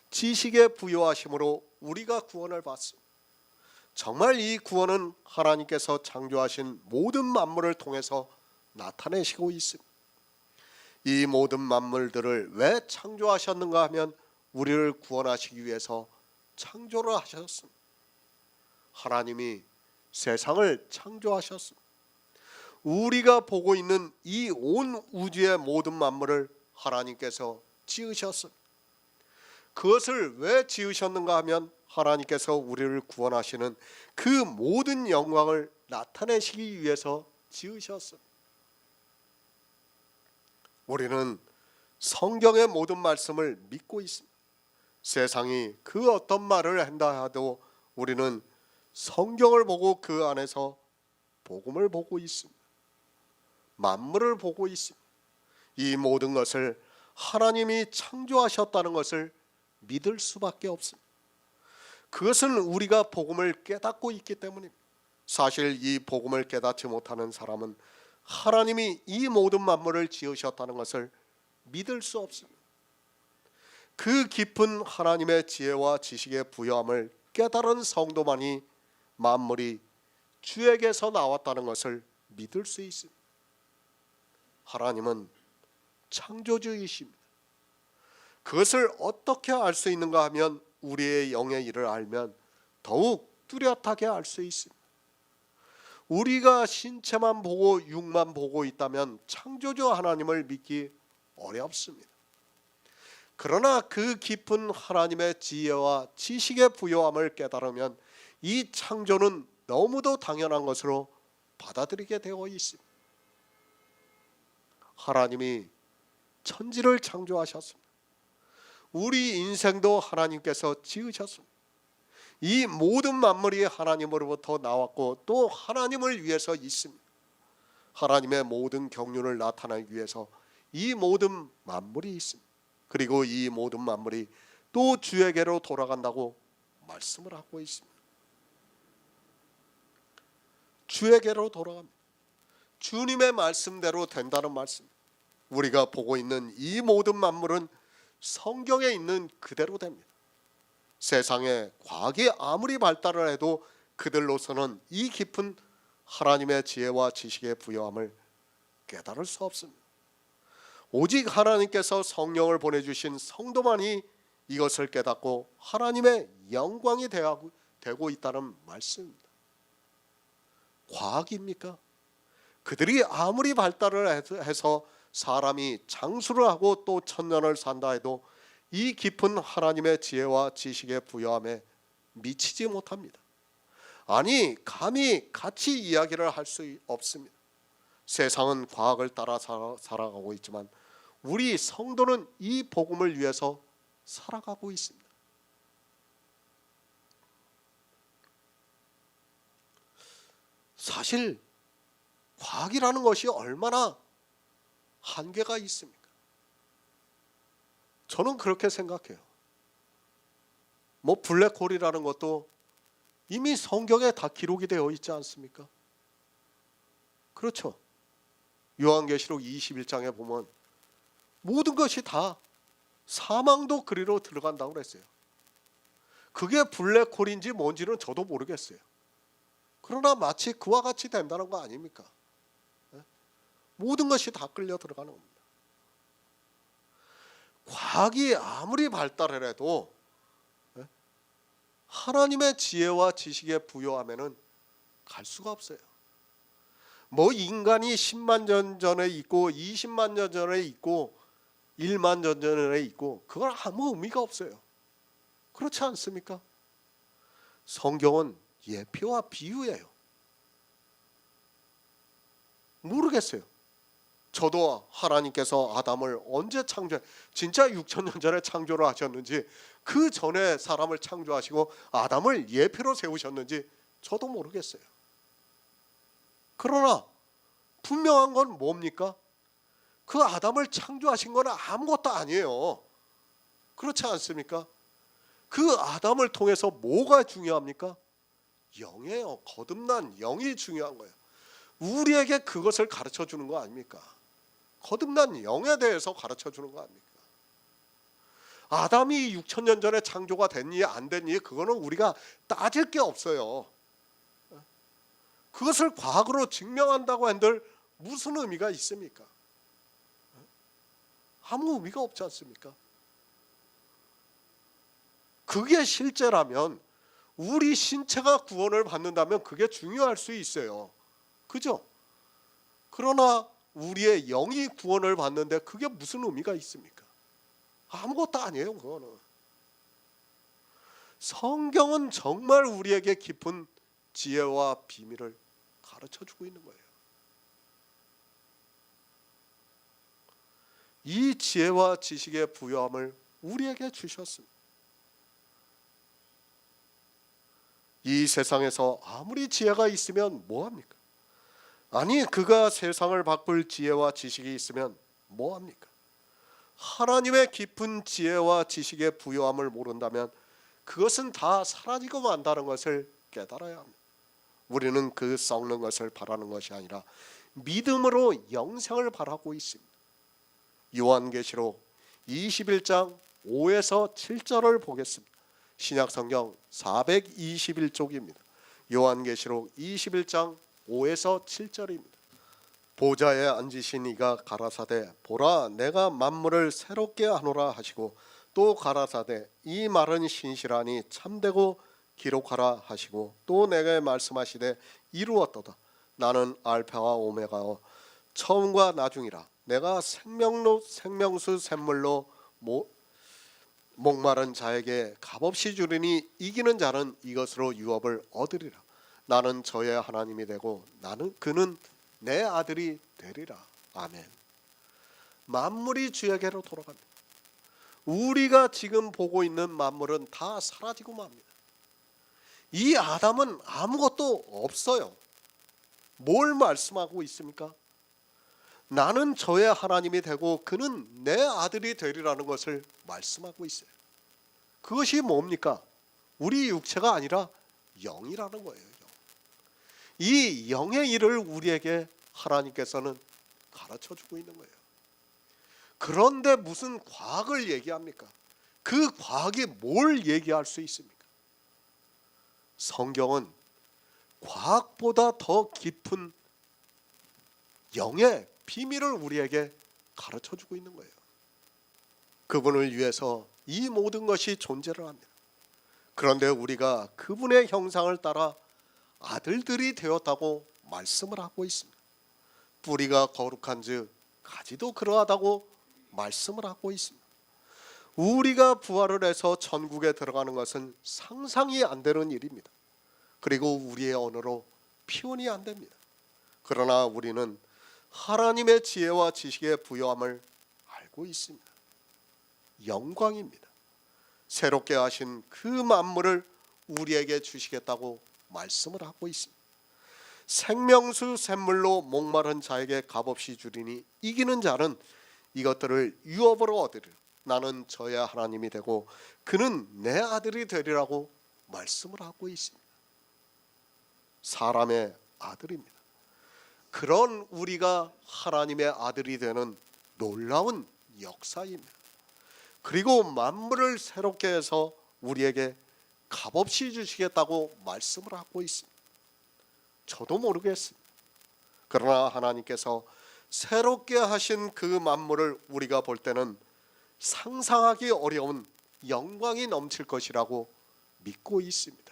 지식의 부요하심으로 우리가 구원을 받습니다. 정말 이 구원은 하나님께서 창조하신 모든 만물을 통해서 나타내시고 있습니다. 이 모든 만물들을 왜 창조하셨는가 하면 우리를 구원하시기 위해서 창조를 하셨습니다. 하나님이 세상을 창조하셨습니다. 우리가 보고 있는 이 온 우주의 모든 만물을 하나님께서 지으셨습니다. 그것을 왜 지으셨는가 하면 하나님께서 우리를 구원하시는 그 모든 영광을 나타내시기 위해서 지으셨습니다. 우리는 성경의 모든 말씀을 믿고 있습니다. 세상이 그 어떤 말을 한다 하도 우리는 성경을 보고 그 안에서 복음을 보고 있습니다. 만물을 보고 있습니다. 이 모든 것을 하나님이 창조하셨다는 것을 믿을 수밖에 없습니다. 그것은 우리가 복음을 깨닫고 있기 때문입니다. 사실 이 복음을 깨닫지 못하는 사람은 하나님이 이 모든 만물을 지으셨다는 것을 믿을 수 없습니다. 그 깊은 하나님의 지혜와 지식의 부여함을 깨달은 성도만이 만물이 주에게서 나왔다는 것을 믿을 수 있습니다. 하나님은 창조주이십니다. 그것을 어떻게 알 수 있는가 하면 우리의 영의 일을 알면 더욱 뚜렷하게 알 수 있습니다. 우리가 신체만 보고 육만 보고 있다면 창조주 하나님을 믿기 어렵습니다. 그러나 그 깊은 하나님의 지혜와 지식의 부요함을 깨달으면 이 창조는 너무도 당연한 것으로 받아들이게 되어 있습니다. 하나님이 천지를 창조하셨습니다. 우리 인생도 하나님께서 지으셨습니다. 이 모든 만물이 하나님으로부터 나왔고 또 하나님을 위해서 있습니다. 하나님의 모든 경륜을 나타내기 위해서 이 모든 만물이 있습니다. 그리고 이 모든 만물이 또 주에게로 돌아간다고 말씀을 하고 있습니다. 주에게로 돌아갑니다. 주님의 말씀대로 된다는 말씀. 우리가 보고 있는 이 모든 만물은 성경에 있는 그대로 됩니다. 세상에 과학이 아무리 발달을 해도 그들로서는 이 깊은 하나님의 지혜와 지식의 부여함을 깨달을 수 없습니다. 오직 하나님께서 성령을 보내주신 성도만이 이것을 깨닫고 하나님의 영광이 되고 있다는 말씀입니다. 과학입니까? 그들이 아무리 발달을 해서 사람이 장수를 하고 또 천년을 산다 해도 이 깊은 하나님의 지혜와 지식의 부여함에 미치지 못합니다. 아니 감히 같이 이야기를 할 수 없습니다. 세상은 과학을 따라 살아가고 있지만 우리 성도는 이 복음을 위해서 살아가고 있습니다. 사실 과학이라는 것이 얼마나 한계가 있습니까? 저는 그렇게 생각해요. 블랙홀이라는 것도 이미 성경에 다 기록이 되어 있지 않습니까? 그렇죠. 요한계시록 21장에 보면 모든 것이 다 사망도 그리로 들어간다고 그랬어요. 그게 블랙홀인지 뭔지는 저도 모르겠어요. 그러나 마치 그와 같이 된다는 거 아닙니까? 모든 것이 다 끌려 들어가는 겁니다. 과학이 아무리 발달을 해도 하나님의 지혜와 지식의 부여함에는 갈 수가 없어요. 인간이 10만 년 전에 있고 20만 년 전에 있고 1만 년 전에 있고 그건 아무 의미가 없어요. 그렇지 않습니까? 성경은 예표와 비유예요. 모르겠어요. 저도 하나님께서 아담을 언제 진짜 6천년 전에 창조를 하셨는지 그 전에 사람을 창조하시고 아담을 예표로 세우셨는지 저도 모르겠어요. 그러나 분명한 건 뭡니까? 그 아담을 창조하신 건 아무것도 아니에요. 그렇지 않습니까? 그 아담을 통해서 뭐가 중요합니까? 영이에요. 거듭난 영이 중요한 거예요. 우리에게 그것을 가르쳐 주는 거 아닙니까? 거듭난 영에 대해서 가르쳐 주는 거 아닙니까? 아담이 6천년 전에 창조가 됐니 안 됐니 그거는 우리가 따질 게 없어요. 그것을 과학으로 증명한다고 한들 무슨 의미가 있습니까? 아무 의미가 없지 않습니까? 그게 실제라면 우리 신체가 구원을 받는다면 그게 중요할 수 있어요. 그죠? 그러나 우리의 영이 구원을 받는데 그게 무슨 의미가 있습니까? 아무것도 아니에요. 그거는. 성경은 정말 우리에게 깊은 지혜와 비밀을 가르쳐주고 있는 거예요. 이 지혜와 지식의 부요함을 우리에게 주셨습니다. 이 세상에서 아무리 지혜가 있으면 뭐합니까? 아니, 그가 세상을 바꿀 지혜와 지식이 있으면 뭐합니까? 하나님의 깊은 지혜와 지식의 부요함을 모른다면 그것은 다 사라지고 만다는 것을 깨달아야 합니다. 우리는 그 썩는 것을 바라는 것이 아니라 믿음으로 영생을 바라고 있습니다. 요한계시록 21장 5에서 7절을 보겠습니다. 신약성경 421쪽입니다. 요한계시록 21장 5에서 7절입니다. 보좌에 앉으신 이가 가라사대 보라 내가 만물을 새롭게 하노라 하시고 또 가라사대 이 말은 신실하니 참되고 기록하라 하시고 또 내게 말씀하시되 이루었도다. 나는 알파와 오메가요 처음과 나중이라. 내가 생명수 샘물로 목마른 자에게 값없이 주리니 이기는 자는 이것으로 유업을 얻으리라. 나는 저의 하나님이 되고 그는 내 아들이 되리라. 아멘. 만물이 주에게로 돌아갑니다. 우리가 지금 보고 있는 만물은 다 사라지고 맙니다. 이 아담은 아무것도 없어요. 뭘 말씀하고 있습니까? 나는 저의 하나님이 되고 그는 내 아들이 되리라는 것을 말씀하고 있어요. 그것이 뭡니까? 우리 육체가 아니라 영이라는 거예요. 이 영의 일을 우리에게 하나님께서는 가르쳐주고 있는 거예요. 그런데 무슨 과학을 얘기합니까? 그 과학이 뭘 얘기할 수 있습니까? 성경은 과학보다 더 깊은 영의 비밀을 우리에게 가르쳐주고 있는 거예요. 그분을 위해서 이 모든 것이 존재를 합니다. 그런데 우리가 그분의 형상을 따라 아들들이 되었다고 말씀을 하고 있습니다. 뿌리가 거룩한즉 가지도 그러하다고 말씀을 하고 있습니다. 우리가 부활을 해서 천국에 들어가는 것은 상상이 안 되는 일입니다. 그리고 우리의 언어로 표현이 안 됩니다. 그러나 우리는 하나님의 지혜와 지식의 부요함을 알고 있습니다. 영광입니다. 새롭게 하신 그 만물을 우리에게 주시겠다고 말씀을 하고 있습니다. 생명수 샘물로 목마른 자에게 값없이 주리니 이기는 자는 이것들을 유업으로 얻으리라. 나는 저의 하나님이 되고 그는 내 아들이 되리라고 말씀을 하고 있습니다. 사람의 아들입니다. 그런 우리가 하나님의 아들이 되는 놀라운 역사입니다. 그리고 만물을 새롭게 해서 우리에게 값없이 주시겠다고 말씀을 하고 있습니다. 저도 모르겠습니다. 그러나 하나님께서 새롭게 하신 그 만물을 우리가 볼 때는 상상하기 어려운 영광이 넘칠 것이라고 믿고 있습니다.